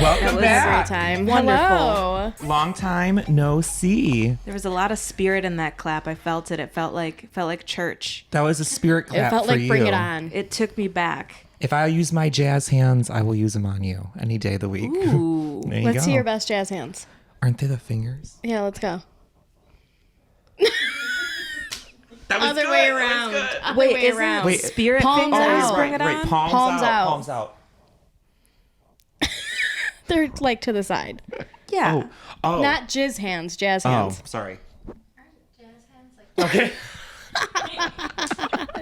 Welcome was back. Great time. Wonderful. Hello. Long time no see. There was a lot of spirit in that clap. I felt it. It felt like church. That was a spirit clap It felt for like you. Bring It On. It took me back. If I use my jazz hands, I will use them on you any day of the week. Ooh. There you Let's go. see your best jazz hands. Aren't they the fingers? Yeah, let's go. That was Other good. way That was around. good. Other Wait, way isn't around. Wait, spirit palms fingers out. bring it on? Right, palms, Palms out. out. Palms out. They're like to the side. Yeah. Oh. Not jizz hands, jazz Oh, hands. sorry. Jazz hands like Okay.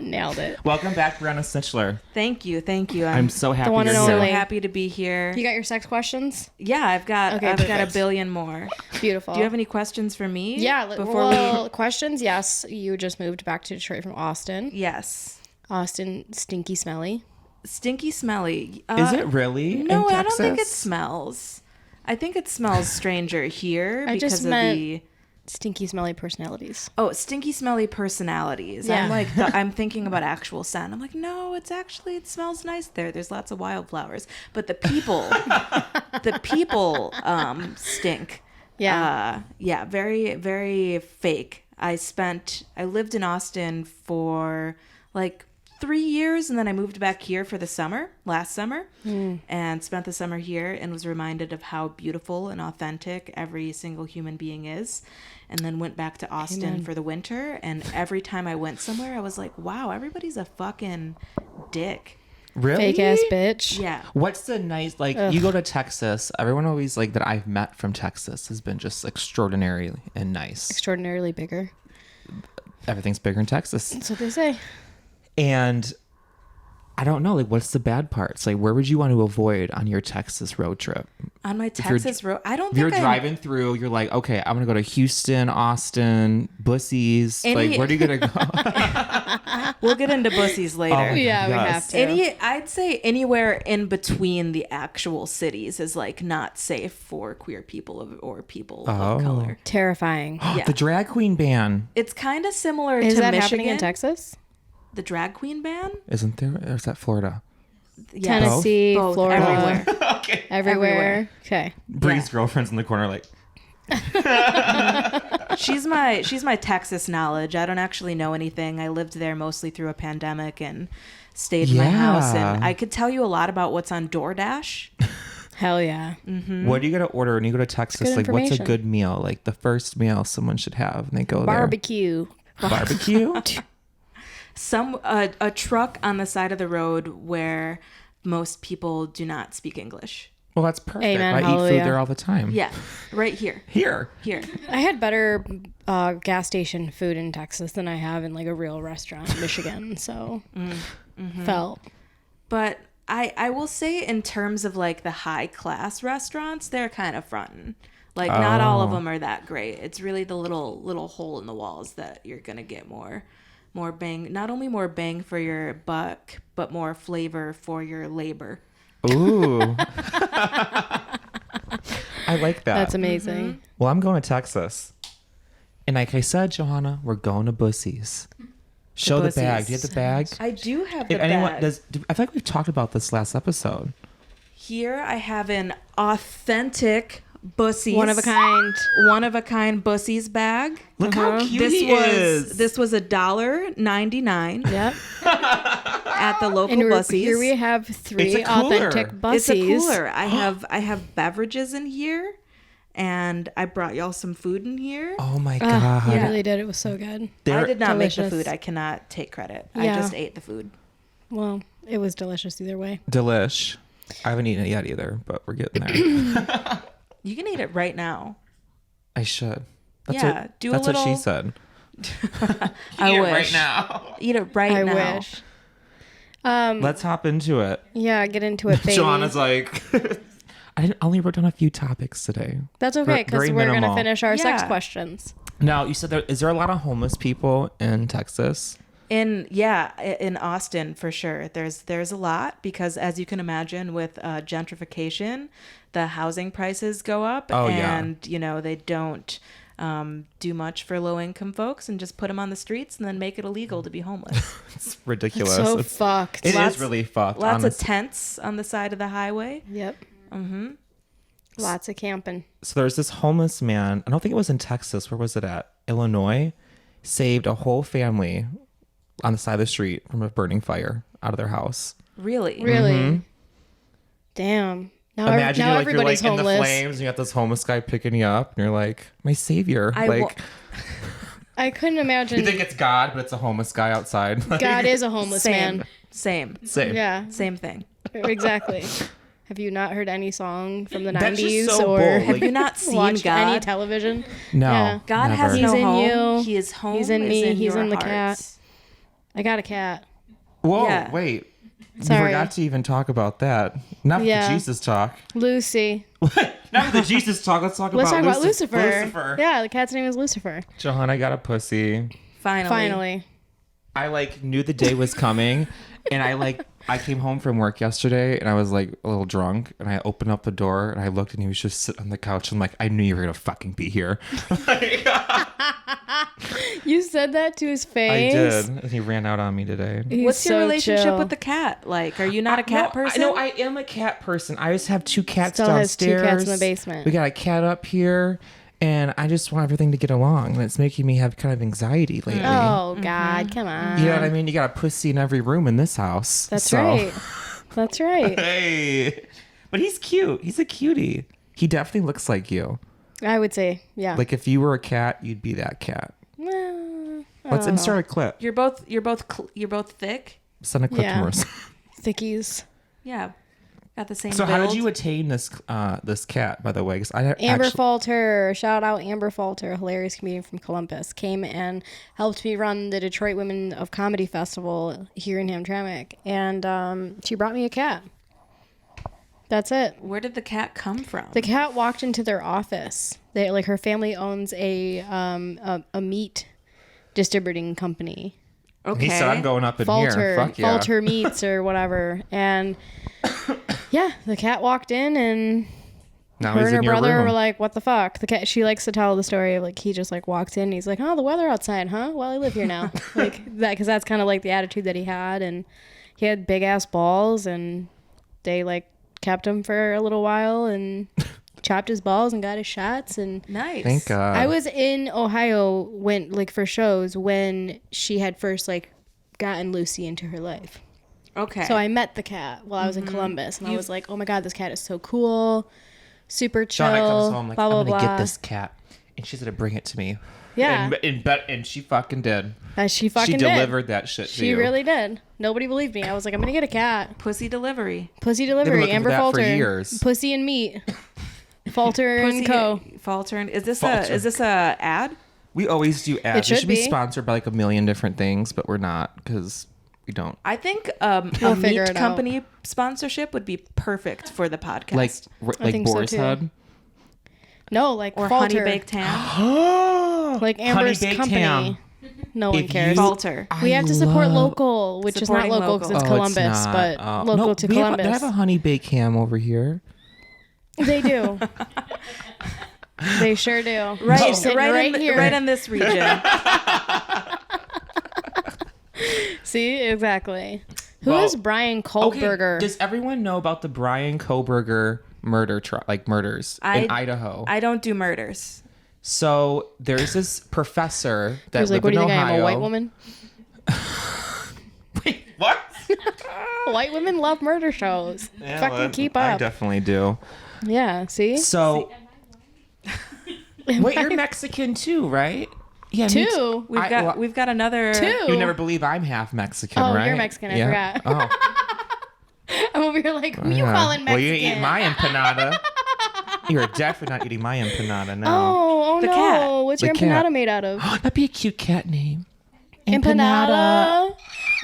Nailed it. Welcome back, Brianna Snitchler. Thank you. I'm so happy one you're and so only. here. happy to be here. You got your sex questions? Yeah, I've got Okay, I've got a perfect. billion more. Beautiful. Do you have any questions for me? Yeah. Before we Questions? Yes. You just moved back to Detroit from Austin. Yes. Austin, stinky, smelly. Stinky smelly. Is it really? No, in I don't think it Texas? smells. I think it smells stranger here I because just of meant- the Stinky, smelly personalities. stinky smelly personalities. Yeah. I'm like I'm thinking about actual scent. I'm like, no, it smells nice there. There's lots of wildflowers. But the people stink. Yeah. Yeah, very, very fake. I lived in Austin for like 3 years, and then I moved back here for the summer, last summer, and spent the summer here and was reminded of how beautiful and authentic every single human being is. And then went back to Austin Amen. for the winter, and every time I went somewhere, I was like, wow, everybody's a fucking dick. Really? Fake ass bitch. Yeah. What's the nice, like, you go to Texas, everyone always, like, that I've met from Texas has been just extraordinary and nice. Extraordinarily bigger. Everything's bigger in Texas. That's what they say. And I don't know, like, what's the bad parts? Like, where would you want to avoid on your Texas road trip? On my you're- Texas road, I don't If you're think driving through, you're like, okay, I'm going to go to Houston, Austin, Bussies. Any- Like, where are you going to go? we'll get into bussies later. Oh my Yeah, we Yes. have to. I'd say anywhere in between the actual cities is like not safe for queer people or people of color. Terrifying. Yeah. The drag queen ban, It's kind of similar Is to that Michigan. happening in Texas? The drag queen ban? isn't there? Or is that Florida? Yeah. Tennessee, Both, Florida. everywhere. Okay. Everywhere. Okay. Bree's girlfriend's in the corner, like, She's my Texas knowledge. I don't actually know anything. I lived there mostly through a pandemic and stayed in my house, and Yeah. I could tell you a lot about what's on DoorDash. Hell yeah. what do you got to order when you go to Texas? good Like, what's a information. good meal? Like, the first meal someone should have when they go Barbecue. there. Barbecue? A truck on the side of the road where most people do not speak English. Well, that's perfect. Amen, I eat hallelujah. food there all the time. Yeah, right here. Here. I had better gas station food in Texas than I have in like a real restaurant in Michigan. So felt. But I will say in terms of like the high class restaurants, they're kind of frontin'. Like not all of them are that great. It's really the little hole in the walls that you're gonna get more bang. Not only more bang for your buck, but more flavor for your labor. Ooh. I like that. That's amazing. Well, I'm going to Texas. And like I said, Johanna, we're going to Bussies. Show the bag. Bussies. Do you have the bag? I do have If the anyone bag. does, I feel like we've talked about this last episode. Here I have an authentic Bussies. One of a kind. One of a kind Bussies bag. Look how cute This he is. this was $1.99 Yep. at the local And Bussies. here we have It's three a cooler. authentic It's bussies. a cooler. I have beverages in here, and I brought y'all some food in here. Oh my God. You really did. It was so good. They're- I did not make the delicious. food. I cannot take credit. I Yeah. just ate the food. Well, it was delicious either way. Delish. I haven't eaten it yet either, but we're getting there. You can eat it right now. I should. That's Yeah, what, do a that's what she little- said. I wish. Right now. Eat it right I now. wish. Let's hop into it. Yeah, get into it, baby. Joanna's like, I only wrote down a few topics today. That's okay, because Very we're going to minimal. finish our sex Yeah. questions. Now, you said is there a lot of homeless people in Texas? In Austin for sure. There's a lot because as you can imagine with gentrification, the housing prices go up Oh, yeah. and they don't do much for low income folks and just put them on the streets and then make it illegal to be homeless. It's ridiculous. So It's- fucked. It Lots- is really fucked. Lots of honestly. tents on the side of the highway. Yep. Lots of camping. So there's this homeless man. I don't think it was in Texas. Where was it at? Illinois. Saved a whole family on the side of the street from a burning fire out of their house. Really? Really? Damn. Now, Imagine now you're everybody's in the homeless. flames and you got this homeless guy picking you up and you're like, my savior. I couldn't imagine. You think it's God, but it's a homeless guy outside. God is a homeless man. Same. Yeah, Same thing. exactly. Have you not heard any song from the That's just 90s so or bold. Have you not seen watched God? any television? No. Yeah. God never. has He's no in home. you. He is home. He's in is me. in He's your in the hearts. cat. I got a cat. Whoa, Yeah. wait. Sorry. We forgot to even talk about that. Not with Yeah. the Jesus talk. Lucy. Not with the Jesus talk. Let's talk Let's about talk about Lucifer. Lucifer. Yeah, the cat's name is Lucifer. Johan, I got a pussy. Finally. I knew the day was coming and I came home from work yesterday and I was like a little drunk and I opened up the door and I looked and he was just sitting on the couch. I'm like, I knew you were gonna fucking be here. You said that to his face. I did. And he ran out on me today. He's What's your so relationship chill. with the cat? Like, are you not a cat person? No, I am a cat person. I just have two cats Still has two downstairs. cats in the basement. We got a cat up here. And I just want everything to get along. And it's making me have kind of anxiety lately. Oh God, come on. You know what I mean? You got a pussy in every room in this house. That's so. right. That's right. Hey. But he's cute. He's a cutie. He definitely looks like you. I would say, yeah. Like if you were a cat, you'd be that cat. Let's insert a clip. You're both thick. Send a clip Yeah. to us. Thickies. Yeah. Got the same So build. how did you attain this cat, by the way? 'Cause I Amber actually, Falter, shout out Amber Falter, a hilarious comedian from Columbus, came and helped me run the Detroit Women of Comedy Festival here in Hamtramck, and she brought me a cat. That's it. Where did the cat come from? The cat walked into their office. They her family owns a meat distributing company. Okay. he said, I'm going up in Falter, here. Fuck yeah. Falter Meats or whatever, and yeah, the cat walked in and. Now Her he's and her in your brother room. were like, "What the fuck?" The cat. She likes to tell the story of like he just like walked in. And he's like, "Oh, the weather outside, huh? Well, I live here now." Like that, because that's kind of like the attitude that he had, and he had big ass balls, and they like kept him for a little while and chopped his balls and got his shots. And Nice. Thank God. I was in Ohio when like for shows when she had first like gotten Lucy into her life. Okay. So I met the cat while I was in Columbus, and I was like, "Oh my God, this cat is so cool." Super chill. Shauna comes home like, blah blah I'm gonna blah. get this cat, and she's gonna bring it to me. Yeah, and she fucking did. she fucking She did. delivered that shit to She you. really did. Nobody believed me. I was like, I'm gonna get a cat. Pussy delivery. Pussy They've been delivery. looking Amber for that Falter. for years. Pussy and meat. Falter Pussy and Co. Falter. Is this Falter. a ad? We always do ads. We should should be be. sponsored by like a million different things, but we're not because we don't. I think We'll a figure meat it out. company sponsorship would be perfect for the podcast. Like think so, Boar's too. Head. No, like or Falter. honey baked ham. Like Amber's Honey baked company. ham. No one If cares. you- Falter. We have to support love- local, which is not Supporting local because it's local. Columbus, not. but Oh, local no, to they Columbus. have a honey baked ham over here. They do. They sure do. Right, Sitting right, here. right in this region. See, exactly. Who is Well, Brian Okay, Kohlberger? does everyone know about the Brian Kohlberger murders in Idaho? I don't do murders. So there's this professor that He's like, lived what do you in think Ohio. I am, a white woman? Wait, what? White women love murder shows. Fucking keep I up. definitely do. Yeah, see? So, wait, you're Mexican too, right? Yeah, me too. Two. We've got another. Two. You never believe I'm half Mexican, Oh, right? you're Mexican, I forgot. Oh, I'm over here like, who you yeah. calling Mexican? Well, you ain't eat my empanada. You're definitely not eating my empanada now. Oh The no. cat. What's your The empanada cat. made out of? That'd be a cute cat name. Empanada.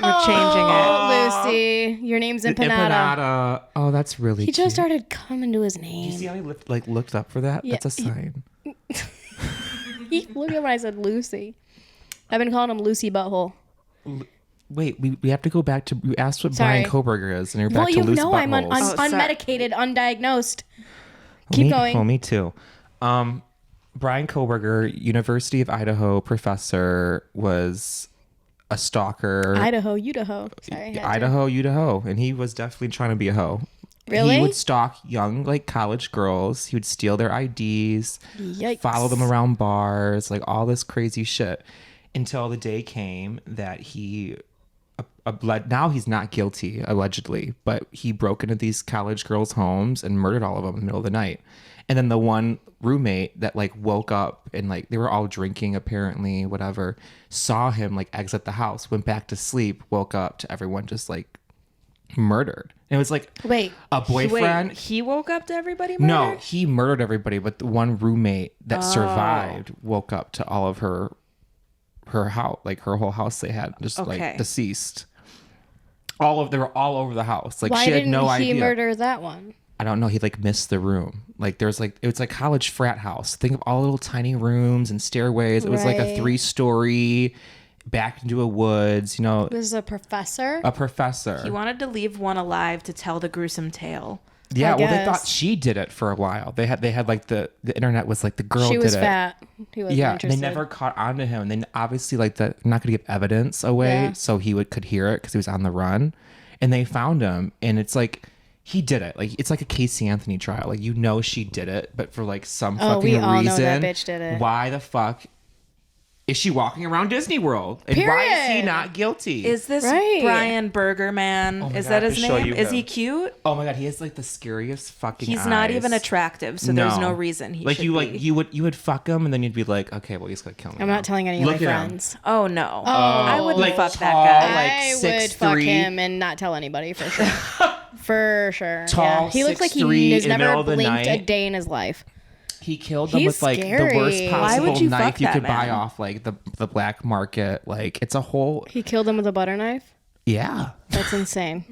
We're changing it. Oh, Lucy. Your name's Empanada. Empanada. Oh, that's really He cute. just started coming to his You name. see how he looked up for that? Yeah, That's a sign. Look at when I said Lucy. I've been calling him Lucy Butthole. Wait, we have to go back to. You asked what Sorry. Brian Kohlberger is, and you're Well, back you to loose know I'm buttholes. sorry. unmedicated, undiagnosed. Keep me, going. Well, me too. Brian Kohlberger, University of Idaho professor, was a stalker. Idaho, Idaho. Sorry. I had to- Idaho, and he was definitely trying to be a hoe. Really? He would stalk young like college girls. He would steal their IDs, Yikes. follow them around bars, like all this crazy shit, until the day came that he. Now he's not guilty, allegedly, but he broke into these college girls' homes and murdered all of them in the middle of the night. And then the one roommate that like woke up and like they were all drinking apparently, whatever, saw him like exit the house, went back to sleep, woke up to everyone just like murdered. And it was like Wait. a boyfriend. Wait, he woke up to everybody murdered? No, he murdered everybody, but the one roommate that survived woke up to all of her house, like her whole house they had just like deceased. They were all over the house. Like Why she had didn't no he idea. murder that one? I don't know. He like missed the room. Like there's like it was like college frat house. Think of all little tiny rooms and stairways. It was like a 3-story back into a woods. You know, It was a professor. a professor. He wanted to leave one alive to tell the gruesome tale. Yeah, I well, they guess. thought she did it for a while. They had like the internet was like the girl She did was it. fat. He wasn't Yeah, interested. they never caught on to him. And then obviously like not gonna give evidence away, Yeah. so he could hear it because he was on the run. And they found him, and it's like he did it. Like it's like a Casey Anthony trial. Like you know she did it, but for like some fucking we all reason, know that bitch did it. Why the fuck is she walking around Disney World? And why is he Period. not guilty? Is this Right. Brian Burger Man? Oh my Is God, that I his have to show name? you Is he him. cute? Oh my god, he has like the scariest fucking He's eyes. not even attractive, so there's no reason he like should you be. like you would fuck him and then you'd be like, okay, well he's gonna kill me. I'm now. not telling any of Look my at him. friends. Oh no. Oh, I wouldn't like fuck that tall, guy. like I would 6'3", fuck him and not tell anybody for sure. For sure. Tall, Yeah. He looks like 6'3", he has in the middle never of the blinked a night. day in his life. He killed them He's with like scary. the worst Why possible would you knife fuck you that could buy man? off like the black market. Like it's a whole He killed him with a butter knife. yeah. That's insane.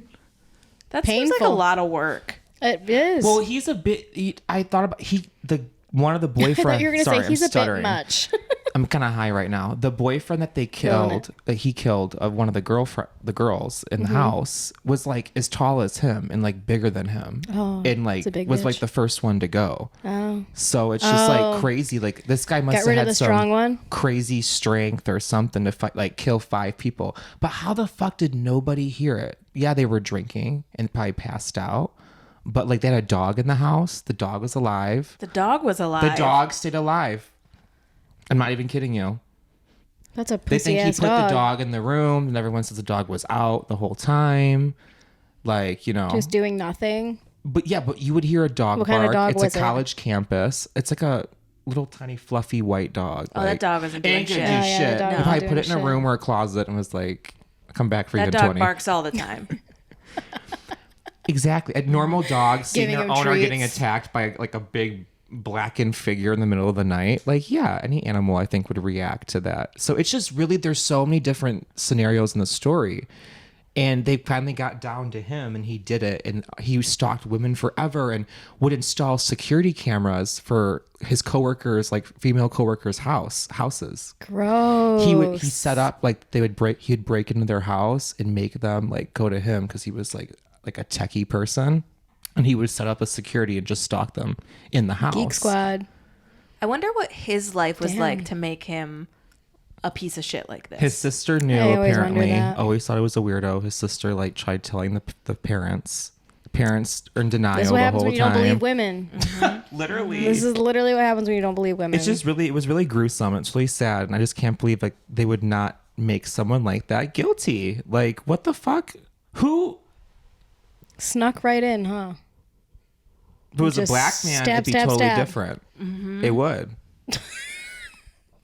That seems like a Painful. lot of work. It is. Well, he's a bit. I thought about one of the boyfriends. I thought you were gonna sorry, say he's I'm a stuttering. bit much. I'm kind of high right now. The boyfriend that they Feeling killed, that he killed of one of the girls in the house was like as tall as him and like bigger than him, Oh, and like it's a big was like bitch. the first one to go. Oh. So it's just like crazy. Like this guy must Got have rid of had the some strong one? crazy strength or something to fight, like kill 5 people. But how the fuck did nobody hear it? Yeah, they were drinking and probably passed out. But like they had a dog in the house. The dog was alive. The dog was alive. The dog stayed alive. I'm not even kidding you. That's a They pussy think he ass put dog. the dog in the room, and everyone says the dog was out the whole time. Like, you know. Just doing nothing. But yeah, but you would hear a dog What bark. kind of dog it's was a it? college campus. It's like a little tiny fluffy white dog. Oh, that dog wasn't doing ain't gonna shit. do Oh, yeah, the shit. dog If wasn't I doing put it in a shit. room or a closet and was like, come back for you That in dog 20. barks all the time. Exactly. A normal dog seeing Giving their him owner getting treats. attacked by like a big blackened figure in the middle of the night. Like, yeah, any animal I think would react to that. So it's just really, there's so many different scenarios in the story. And they finally got down to him and he did it. And he stalked women forever and would install security cameras for his coworkers, like female coworkers' houses. Gross. He set up like he'd break into their house and make them like go to him because he was like a techie person, and he would set up a security and just stalk them in the house. Geek Squad. I wonder what his life was Damn. like to make him a piece of shit like this. His sister knew, I always wonder apparently. that. Always thought it was a weirdo. His sister like tried telling the parents. The parents are in denial This is what the happens whole when you don't time. believe women. Literally. This is literally what happens when you don't believe women. It's just really, it was really gruesome. It's really sad. And I just can't believe like they would not make someone like that guilty. Like, what the fuck? Who? Snuck right in, huh? If it was a Just black man, stab, it'd be stab, totally stab. different. It would.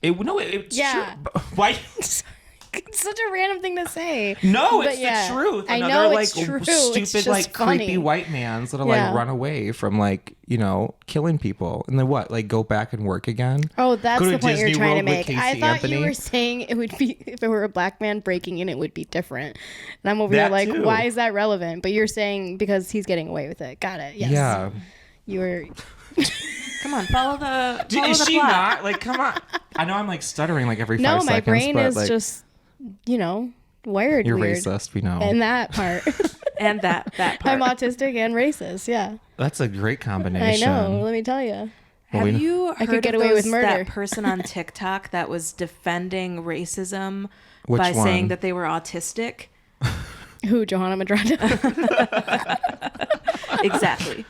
It's Yeah. true. Why? It's such a random thing to say. No, But it's yeah, the truth. I Another know like it's true. It's stupid just like funny. creepy white man's that'll Yeah. like run away from like, you know, killing people. And then what? Like go back and work again? Oh, that's Go to the point you're Disney trying to World with make. Casey I thought Anthony? you were saying it would be, if it were a black man breaking in, it would be different. And I'm over here That like, too. why is that relevant? But you're saying because he's getting away with it. Got it. Yes. Yeah. You were. Come on, follow the Is she plot. not? Like, come on. I know I'm like stuttering like every 5 No, seconds. my brain but, is like, just, you know, wired you're weird. racist, we know. And that part. And that part. I'm autistic and racist. Yeah. That's a great I combination. know. Let me tell you. Well, Have we- you heard could get of away with those- murder. that person on TikTok that was defending racism Which by one? saying that they were autistic? Who, Johanna Madrona? Exactly.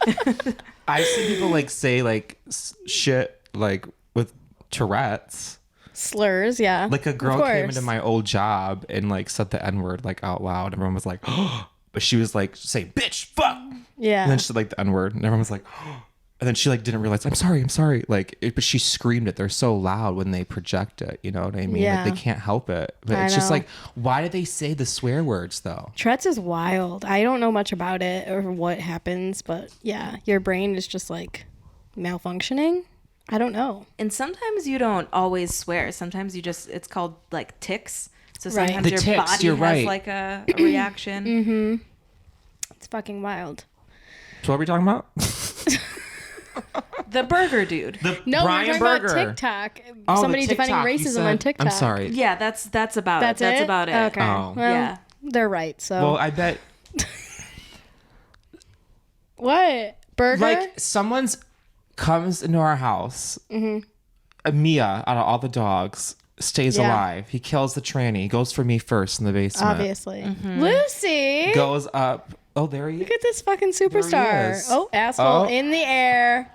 I've seen people like say like shit like with Tourette's. Slurs, yeah. Like a Of girl came course. into my old job and like said the N-word like out loud. Everyone was like, oh, but she was like saying bitch, fuck. Yeah. And then she said like the N-word and everyone was like, oh. And then she like didn't realize, I'm sorry. Like, but she screamed it. They're so loud when they project it. You know what I mean? Yeah. Like they can't help it. But I it's just know. like, why do they say the swear words though? Tourette's is wild. I don't know much about it or what happens, but yeah, your brain is just like malfunctioning. I don't know. And sometimes you don't always swear. Sometimes you just, it's called like tics. So Right. sometimes The your tics, body you're has right. like a reaction. It's fucking wild. So what are we talking about? The burger dude. The No, Brian we're talking Burger. about TikTok. Oh, the Somebody defending TikTok, you racism said- on TikTok. I'm sorry. Yeah, that's about That's it. That's it? about it. Okay. Oh. Well, Yeah. they're right. So Well, I bet what burger? like someone's comes into our house. Mia, out of all the dogs, stays Yeah. alive. He kills the tranny. He goes for me first in the basement. Obviously, Lucy. Goes up. Oh, there he Look is. at this fucking superstar. is. Oh, asshole Oh. in the air.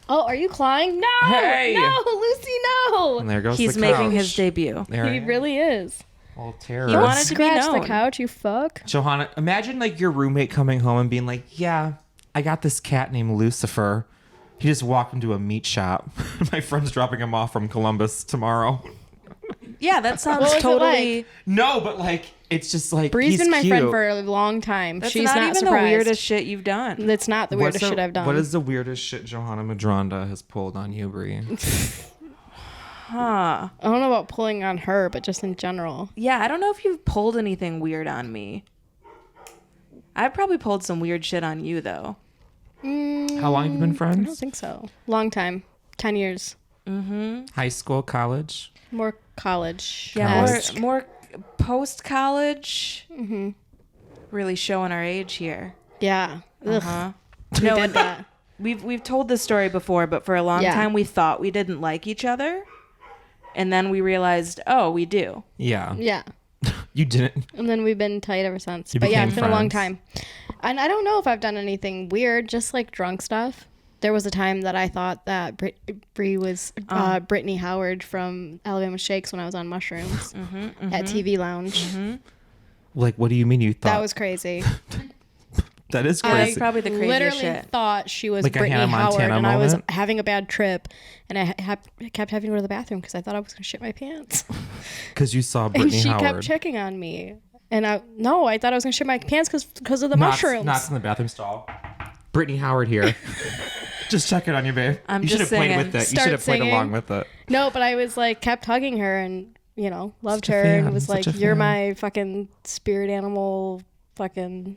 Oh, are you clawing? No, Hey. no, Lucy, And no. there goes He's the making couch. his debut. There He really is. Well, terror. He wanted to be Scratch the known. couch, you fuck. Johanna, imagine like your roommate coming home and being like, "Yeah, I got this cat named Lucifer. He just walked into a meat shop. My friend's dropping him off from Columbus tomorrow." Yeah, that sounds What was it totally. like? No, but like it's just like Bree's he's been my cute. friend for a long time. That's She's not, not even surprised. the weirdest shit you've done. That's not the weirdest shit I've done. What is the weirdest shit Johanna Madronda has pulled on you, Bree? Huh. I don't know about pulling on her, but just in general. Yeah, I don't know if you've pulled anything weird on me. I've probably pulled some weird shit on you though. How long have you been I don't friends? think so. Long time. 10 years. High school, college? More college. Yeah, College. more post college. Really showing our age here. Yeah. Ugh. Huh? We No, did that. we've told this story before, but for a long Yeah. time we thought we didn't like each other, and then we realized, oh, we do. Yeah. Yeah. You didn't. And then we've been tight ever since. You But yeah, became it's been a long friends. time. And I don't know if I've done anything weird, just like drunk stuff. There was a time that I thought that Bree was Brittany Howard from Alabama Shakes when I was on mushrooms at TV Lounge. Like, what do you mean you thought? That was crazy. That is I crazy. Probably the craziest literally shit. thought she was Like a Brittany Hannah Howard, Montana and I was moment? having a bad trip, and I kept having to go to the bathroom because I thought I was going to shit my pants. Because you saw And Brittany she Howard. kept checking on me, and I thought I was going to shit my pants because of the Knox mushrooms. in the bathroom stall. Brittany Howard here. Just checking on you, babe. I'm you should just have played singing. with it. You Start should have played singing. along with it. No, but I was like kept hugging her and loved Such a her fan, and was such like, a "You're fan." my fucking spirit animal, fucking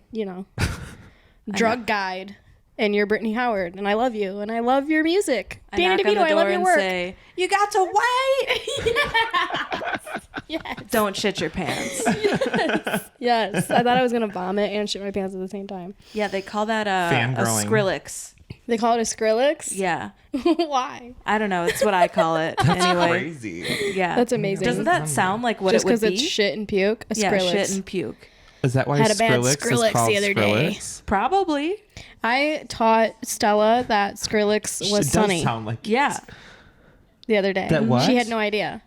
drug guide, and you're Brittany Howard, and I love you, and I love your music, I Danny knock on DeVito. the I love door your and work." say, "You got to wait. Yes, Don't shit your pants." yes. I thought I was gonna vomit and shit my pants at the same time. Yeah, they call that a Fangirling. Skrillex. They call it a Skrillex. Yeah, Why? I don't know. It's what I call it. Anyway, Crazy. yeah, That's amazing. Doesn't that sound like what Just it would because be? it's shit and puke. A Yeah, Skrillex. shit and puke. Is that why Had a bad Skrillex Skrillex is called the other day. Skrillex? Probably. I taught Stella that Skrillex It was does Sunny sound like Yeah. the other day. That what? She had no idea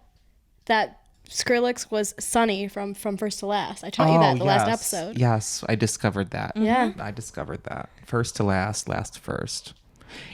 that Skrillex was Sunny from First to Last. I taught you that the last episode. Yes, I discovered that. Yeah. I discovered that. First to last, last to first.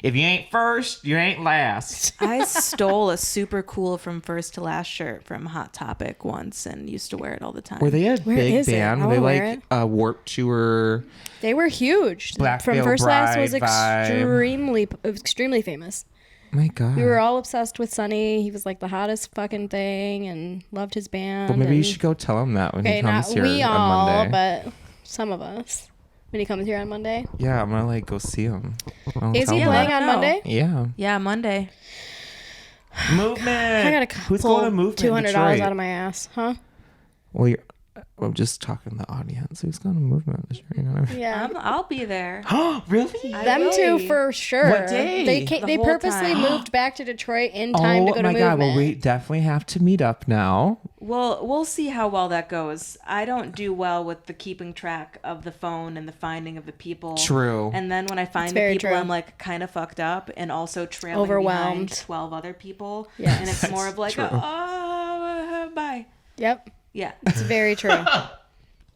If you ain't first, you ain't last. I stole a super cool from First to Last shirt from Hot Topic once and used to wear it all the time. Were they a Where big is it? band? I Were they wanna wear like a Warped Tour? They were huge. Black from Veil First to Last was Bride vibe. extremely famous. My God. We were all obsessed with Sunny. He was like the hottest fucking thing and loved his band. Well, maybe you and- should go tell him that when Okay, he comes not here we on all, Monday. but some of us. When he comes here on Monday. Yeah, I'm gonna like go see him. Is he him playing that. on No. Monday? Yeah. Yeah, Monday. Movement. I gotta Who's going to Movement? $200 Detroit? out of my ass, huh? Well, I'm just talking to the audience. Who's going to Movement this year? You know what I mean? Yeah. I'll be there. Really? I Them will two be. for sure. What day? They The whole purposely time. moved back to Detroit in time to go to my Movement. God! Well, we definitely have to meet up now. we'll see how well that goes. I don't do well with the keeping track of the phone and the finding of the people. True. And then when I find the very people, true. I'm like kind of fucked up and also trailing Overwhelmed. behind 12 other people. Yes. And it's more of like, true. bye. Yep. Yeah. It's very true.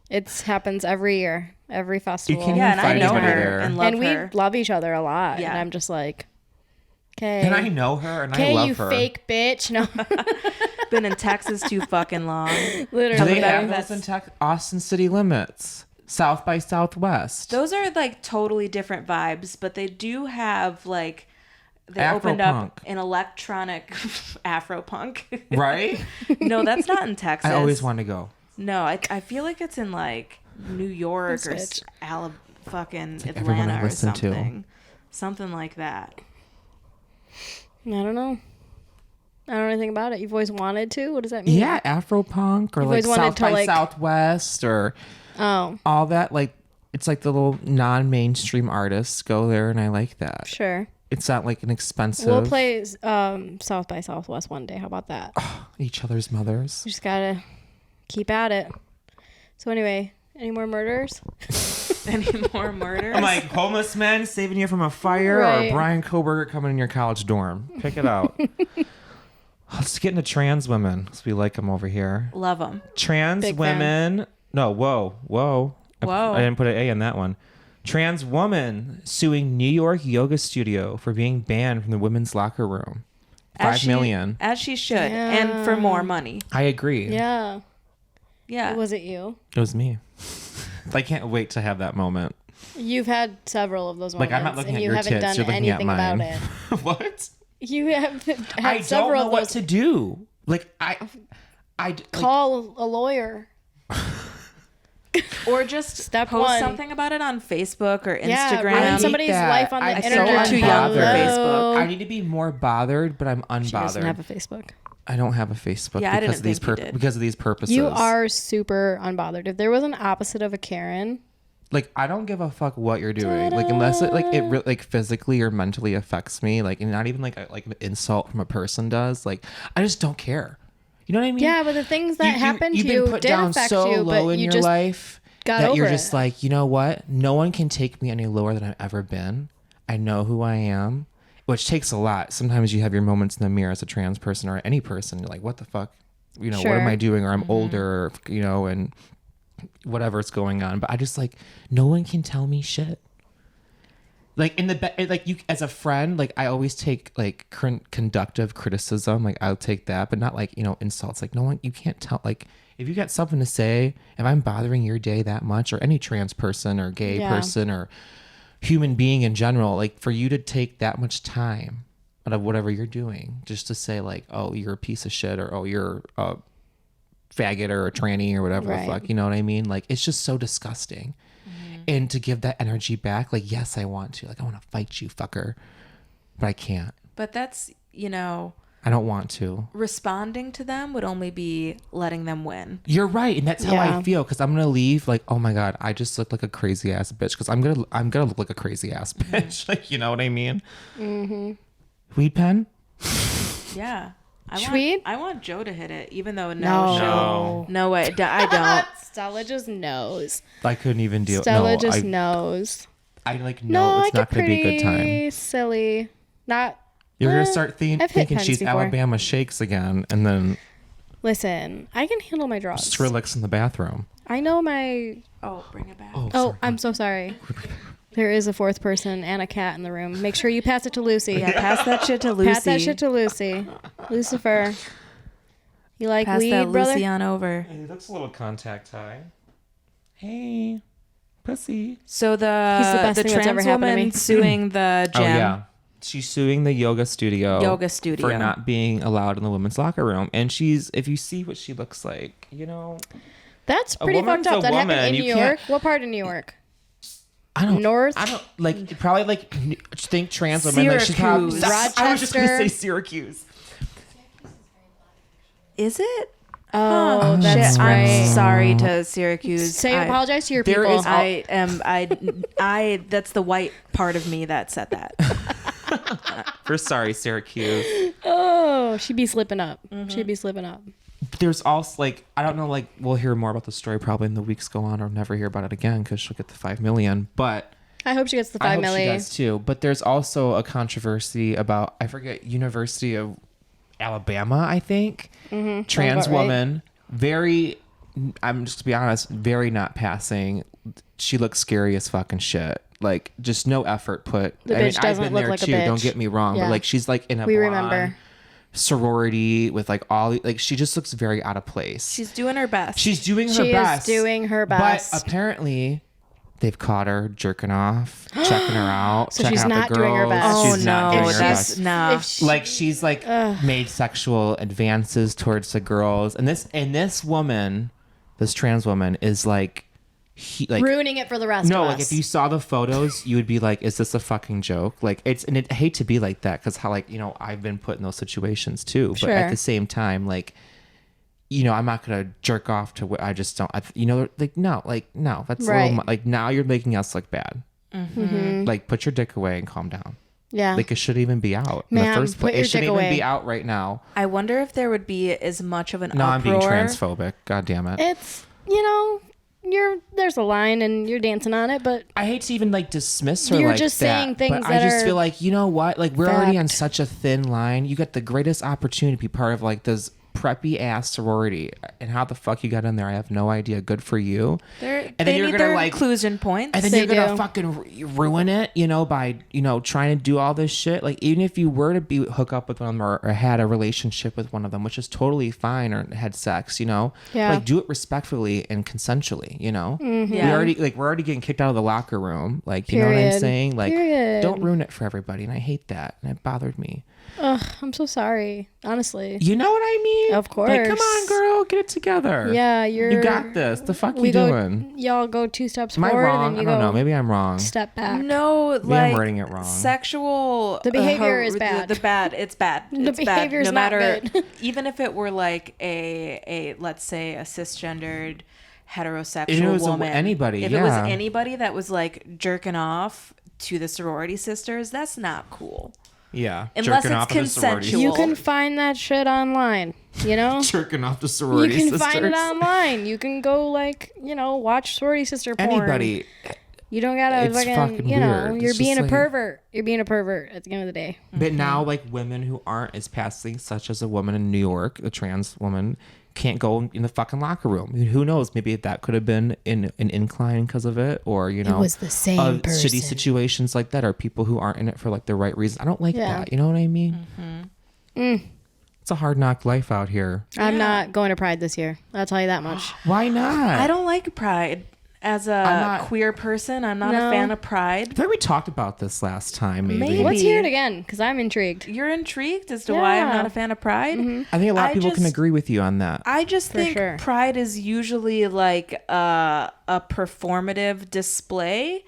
It happens every year, every festival. can't Yeah, and I find know anybody her there. and love and we her. love each other a lot. Yeah. And I'm just like, okay. And I know her and I Okay, love you her. fake bitch. No, Been in Texas too fucking long. literally. Do they Coming have back, those in Austin City Limits? South by Southwest. Those are like totally different vibes, but they do have like they Afro opened punk. up an electronic Afro punk. Right? No, that's not in Texas. I always want to go. No, I feel like it's in like New York or Switch. fucking like everyone I Atlanta or listen to. something. Something like that. I don't know. I don't know anything about it. You've always wanted to? What does that mean? Yeah, Afro punk or You've like always wanted South to, by like- Southwest or Oh, all that. Like, it's like the little non-mainstream artists go there, and I like that. sure. It's not like an expensive. We'll play South by Southwest one day. How about that? Each other's mothers. You just gotta keep at it. So anyway, any more murders? Any more murders? I'm like, homeless men saving you from a fire Right. or Brian Koberger coming in your college dorm. Pick it out. Let's get into trans women because we like them over here. Love them. Trans Big women. No, whoa. Whoa. I didn't put an A in that one. Trans woman suing New York yoga studio for being banned from the women's locker room. $5 million. As she should. And for more money. I agree. Yeah. Yeah. Was it you? It was me. I can't wait to have that moment. You've had several of those Like, moments, I'm not looking and at you your haven't tits. done You're looking at anything mine. about it. What? You have had I don't several know of what those. to do. Like, I Call a lawyer. Or just Step post one. something about it on Facebook or Yeah, Instagram. ruin somebody's that. life on the I'm so internet. You're too young for unbothered. Facebook. I need to be more bothered, but I'm She doesn't unbothered. have a Facebook. I don't have a Facebook Yeah, I because didn't of these think you did. because of these purposes. You are super unbothered. If there was an opposite of a Karen, like, I don't give a fuck what you're doing. Like, unless it like physically or mentally affects me, like, and not even like an insult from a person does. Like, I just don't care. You know what I mean? yeah, but the things that happened to you've you been put did down affect so you, low but in you your just life got that over you're it. just like, you know what? No one can take me any lower than I've ever been. I know who I am, which takes a lot. Sometimes you have your moments in the mirror as a trans person or any person. You're like, what the fuck? You know, what am Sure. I doing? Or I'm older, you know, and whatever's going on. But I just like, no one can tell me shit. Like like you as a friend, like I always take like conductive criticism. Like I'll take that, but not like, you know, insults. Like no one, you can't tell. Like if you got something to say, if I'm bothering your day that much, or any trans person or gay Yeah. person or human being in general, like for you to take that much time out of whatever you're doing just to say like, oh, you're a piece of shit, or oh, you're a faggot or a tranny or whatever Right. the fuck, you know what I mean? Like it's just so disgusting. And to give that energy back, like, yes, I want to. Like, I want to fight you, fucker. But I can't. But that's, you know, I don't want to. responding to them would only be letting them win. You're right. And that's how Yeah. I feel. Because I'm going to leave like, oh my God, I just look like a crazy ass bitch. Because I'm gonna look like a crazy ass bitch. Like, you know what I mean? Mm-hmm. Weed pen? Yeah. Tweed? I want Joe to hit it, even though No. no way, I don't. Stella just knows. I couldn't even deal. Stella No, just knows. I like, No, no, I it's not get going to be a good time. pretty silly. Not. You're going Eh, to start I've hit thinking pens she's before. Alabama Shakes again. And then Listen, I can handle my drugs. Skrillex in the bathroom. I know my. Oh, bring it back. Oh, Oh, sorry. I'm so sorry. There is a fourth person and a cat in the room. Make sure you pass it to Lucy. Yeah, pass that shit to Lucy. Pass that shit to Lucy. Lucifer. You like Pass weed, that brother? Lucy on over. Hey, that's a little contact high. Hey, pussy. So He's the best the thing that's ever trans happened to woman me. suing the gym. Oh yeah, she's suing the yoga studio. For not being allowed in the women's locker room, and if you see what she looks like, you know, That's pretty woman's fucked up. a That happened woman. in You New can't- York. What part of New York? I don't North? I don't like probably like think trans women. Like she's probably, Syracuse. I was just gonna Rochester. say Syracuse. Is it? Oh, that's Shit, right. I'm sorry to Syracuse. Apologize to your There people. is- I that's the white part of me that said that. We're sorry, Syracuse. Oh, she'd be slipping up. She'd be slipping up. But there's also like, I don't know, like we'll hear more about the story probably in the weeks go on, or never hear about it again because she'll get the 5 million. But I hope she gets the I 5 hope million. she does too. But there's also a controversy about, I forget, University of Alabama, I think. Mm-hmm. Trans about right. woman, very, I'm just to be honest, very not passing. She looks scary as fucking shit. Like just no effort put. The I mean, bitch I've doesn't been look there like a too. Don't bitch. get me wrong, Yeah. but like she's like in a We blonde remember. sorority with like all like she just looks very out of place. She's doing her best. She's doing her She best. is doing her best. But apparently they've caught her jerking off, checking her out, So checking she's out not the doing her girls. best. Oh She's not no, doing her that's best. nah. If she- Like she's like made sexual advances towards the girls, and this woman, this trans woman, is like ruining it for the rest no, of like us. if you saw the photos, you would be like, "Is this a fucking joke?" Like it's, and I hate to be like that because how like I've been put in those situations too. But at Sure. the same time, like I'm not gonna jerk off to what I just don't. Like no, that's a Right. little like now you're making us look bad. Mm-hmm. Like put your dick away and calm down. Yeah. Like it should even be out in Ma'am, the first put place. your It shouldn't dick even away. be out right now. I wonder if there would be as much of an No, I'm being uproar. transphobic. God damn it. It's, there's a line and you're dancing on it, but I hate to even like dismiss her You're like just that, saying things but I that just are feel like what? Like we're already on fact. such a thin line. You got the greatest opportunity to be part of like this preppy ass sorority, and how the fuck you got in there, I have no idea. Good for you. They then you're need gonna their like inclusion points. And then They you're gonna do. fucking ruin it, by trying to do all this shit. Like even if you were to hook up with one of them or had a relationship with one of them, which is totally fine, or had sex, Yeah. like do it respectfully and consensually. Mm-hmm. Yeah. We're already getting kicked out of the locker room. Like you know what I'm Period. saying? Like Period. don't ruin it for everybody. And I hate that, and it bothered me. ugh, I'm so sorry. Honestly. You know what I mean? Of Like come course. on, girl, get it together. Yeah, You got this. The fuck we you go, doing? Y'all go 2 steps Am I forward wrong? and then I you don't go know. Maybe I'm wrong. step back. No, Maybe like I'm writing it wrong. sexual. The behavior is bad. The bad. It's bad. The It's bad. behavior's No not matter, good. even if it were like a let's say a cisgendered heterosexual If it was woman, anybody, if it was yeah. anybody that was like jerking off to the sorority sisters, that's not cool. Yeah. Unless Jerking it's off of the sorority consensual. You can find that shit online, jerking off the You sorority can sisters. find it online. You can go watch sorority sister porn. Anybody. You don't gotta It's fucking fucking, weird. you're It's being just a like- pervert. You're being a pervert at the end of the day. But now, like, women who aren't as passing, such as a woman in New York, a trans woman, can't go in the fucking locker room. Who knows? Maybe that could have been in an incline because of it, or was the same shitty person. situations like that, or people who aren't in it for like the right reason. I don't like Yeah. that. You know what I mean? It's a hard knock life out here. I'm not going to Pride this year. I'll tell you that much. Why not? I don't like Pride. As a not- queer person, I'm not No. a fan of Pride. I think we talked about this last time. Maybe. Maybe. Let's hear it again, because I'm intrigued. You're intrigued as to why I'm Yeah. not a fan of Pride? I think a lot of I people can just- agree with you on that. I just think sure. Pride is usually like a performative display,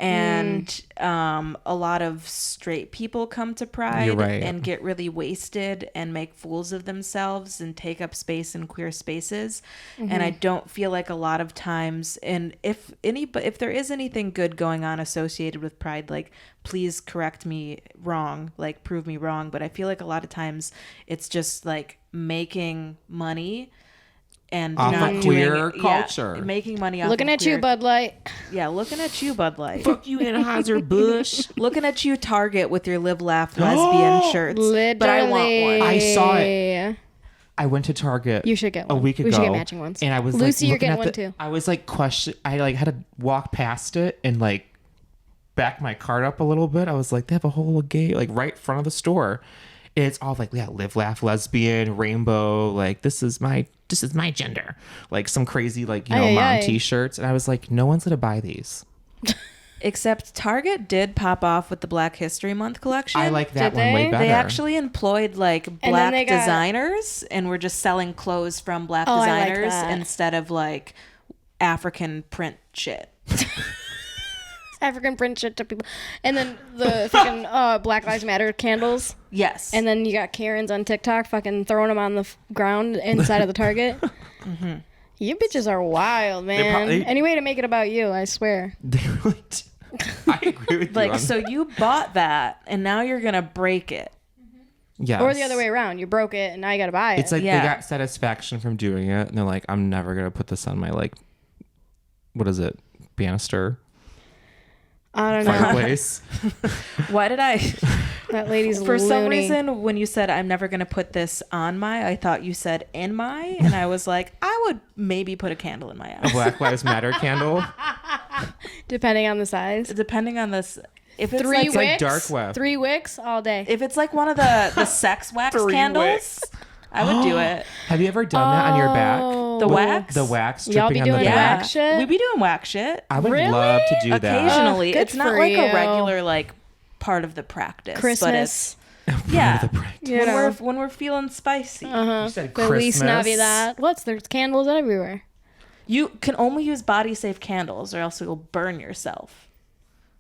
and a lot of straight people come to Pride You're right. and get really wasted and make fools of themselves and take up space in queer spaces. And I don't feel like a lot of times, and if there is anything good going on associated with Pride, like please correct me wrong, like prove me wrong, but I feel like a lot of times it's just like making money and Off not of doing queer culture. making money off Looking of at you, queer- Bud Light. Yeah, looking at you, Bud Light. Fuck you, Anheuser-Busch. Looking at you, Target, with your Live Laugh Lesbian shirts. Literally. But I want one. I saw it. I went to Target. You should get a one. week ago. We should get matching ones. And I was Lucy, like, you're looking getting at one the- too. I was like, I like had to walk past it and like back my cart up a little bit. I was like, they have a whole gay like right in front of the store. And it's all like, yeah, live, laugh, lesbian, rainbow. Like this is my gender. Like some crazy like Aye, mom aye. t-shirts. And I was like, no one's gonna buy these. Except Target did pop off with the Black History Month collection. I like that Did one way they? better. They actually employed like then black they got- designers and were just selling clothes from black Oh, I like designers that. instead of like African print shit. African print shit to people. And then the fucking Black Lives Matter candles. Yes. And then you got Karens on TikTok fucking throwing them on the ground inside of the Target. You bitches are wild, man. probably- Any way to make it about you, I swear. They really do. I agree with you. like, on so you bought that and now you're going to break it. Yes. Or the other way around. You broke it and now you got to buy it. It's like Yeah. they got satisfaction from doing it, and they're like, I'm never gonna put this on my like, what is it, banister, I don't know. fireplace. Why did I? That lady's For some loony. reason, when you said I'm never gonna put this on my, I thought you said in my, and I was like, I would maybe put a candle in my A ass. Black Lives Matter candle. Depending on the size. Depending on this, if it's Three like, It's like wicks. dark web. 3 wicks all day. if it's like one of the sex wax 3 candles, wicks. I would do it. Have you ever done that on your back? The With wax? The wax Y'all dripping be on the doing back. wax shit? We be doing wax shit. I would Really? love to do that. Occasionally. Ugh, good It's not for like you. a regular like part of the practice. But it's Christmas. yeah. The practice. You when know. when we're feeling spicy. You said Feliz Christmas. Navidad. There's candles everywhere. You can only use body safe candles or else you'll burn yourself.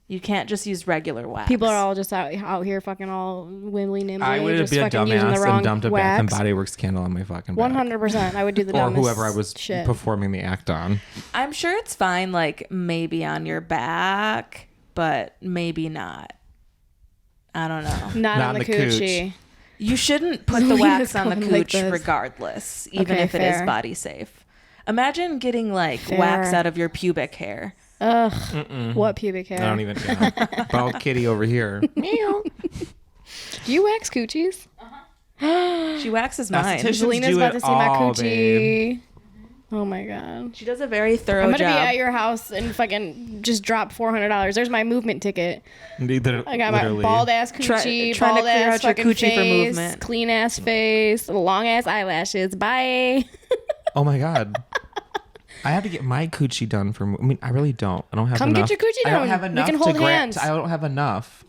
You can't just use regular wax. People are all just out here fucking all wimbly nimbly. I would have just been a fucking using the dumbass wrong and dumped a Bath and wax. Body Works candle on my fucking back. 100%. I would do the Or dumbest whoever I was shit. performing the act on. I'm sure it's fine, like maybe on your back, but maybe not. I don't know. Not on the cooch. coochie. You shouldn't put the Zelina's wax on the going like cooch this. regardless, even Okay, if it is fair. body safe. Imagine getting like Fair. wax out of your pubic hair. Ugh. What pubic hair? I don't even know. Bald kitty over here. Do you wax coochies? She waxes mine. Estheticians Zelina's do about it to see my all, coochie. babe. Oh my god. She does a very thorough I'm gonna job. be at your house and fucking just drop $400. There's my movement ticket. I got my bald ass coochie, trying to bald clear ass out your fucking coochie for face, movement. clean ass face, long ass eyelashes. Bye. Oh my god. I have to get my coochie done for. I mean, I really don't. I don't have Come enough. get your coochie I don't done. have We enough can hold to grant. hands. I don't have enough.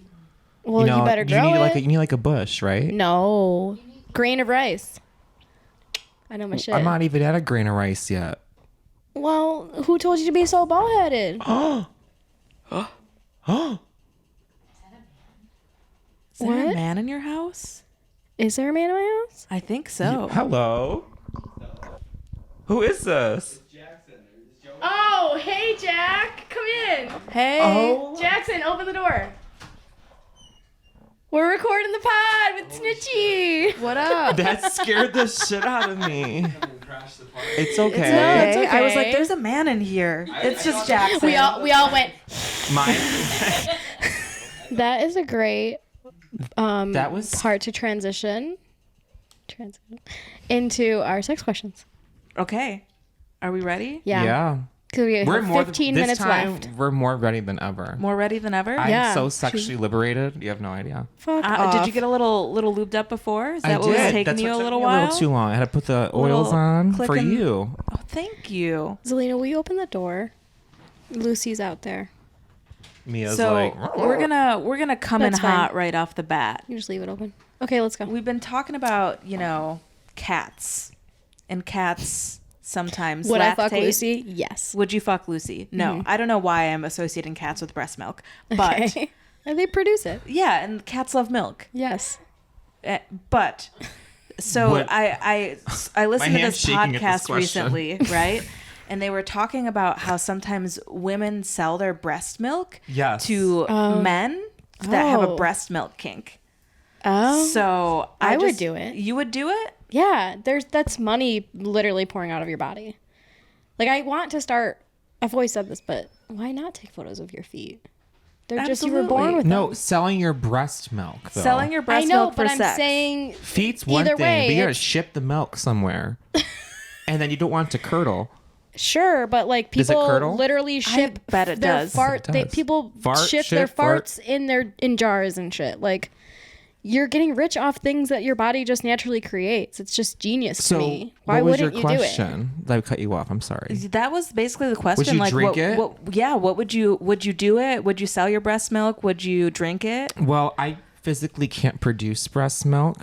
Well, you better grow need it. like you need like a bush, right? No, grain of rice. I know my shit. I'm not even at a grain of rice yet. Well, who told you to be so bald headed? Is there a What? man in your house? Is there a man in my house? I think so. Hello. Who is this? Oh, hey Jack, come in. Hey. Oh. Jackson, open the door. We're recording the pod with Snitchy. What up? That scared the shit out of me. It's okay. Okay. It's okay. I was like, there's a man in here. It's just Jackson. We all went. Mine. That is a great That was part to transition into our sex questions. Okay. Are we ready? yeah. Because we We're have more 15 this minutes time, left. We're more ready than ever. More ready than ever? I'm Yeah. so sexually liberated. You have no idea. Fuck Did off. you get a little lubed up before? Is that I what was did. taking That's you what a took little me while? A little too long. I had to put the oils Little on for clicking. you. Oh, thank you. Zelina, will you open the door? Lucy's out there. Mia's So like, we're gonna come in That's fine. hot right off the bat. You just leave it open. Okay, let's go. We've been talking about, cats. And cats sometimes Would I fuck lactate. Lucy? Yes. Would you fuck Lucy? No. I don't know why I'm associating cats with breast milk. But Okay. And they produce it. yeah, and cats love milk. Yes. But so What? I listened to hand's this shaking at this podcast question. recently, right? And they were talking about how sometimes women sell their breast milk Yes. to men that have a Oh. breast milk kink. Oh. So I would just- do it. You would do it? Yeah, that's money literally pouring out of your body. Like I want to start. I've always said this, but why not take photos of your feet? They're just you were born Absolutely. with no, them. selling your breast milk. Though. Selling your I breast know, milk for but I'm sex. saying feet's one either thing, way, but you gotta it's- ship the milk somewhere, and then you don't want it to curdle. sure, but like Does it people curdle? literally ship bet it their does. fart. It They does. people Fart, ship shit, their fart. farts in jars and shit. Like you're getting rich off things that your body just naturally creates. It's just genius So, to me. Why what was wouldn't your you do it? question? I cut you off. I'm sorry. That was basically the question. Would you like, drink what, it? what would you do it? Would you sell your breast milk? Would you drink it? Well, I physically can't produce breast milk,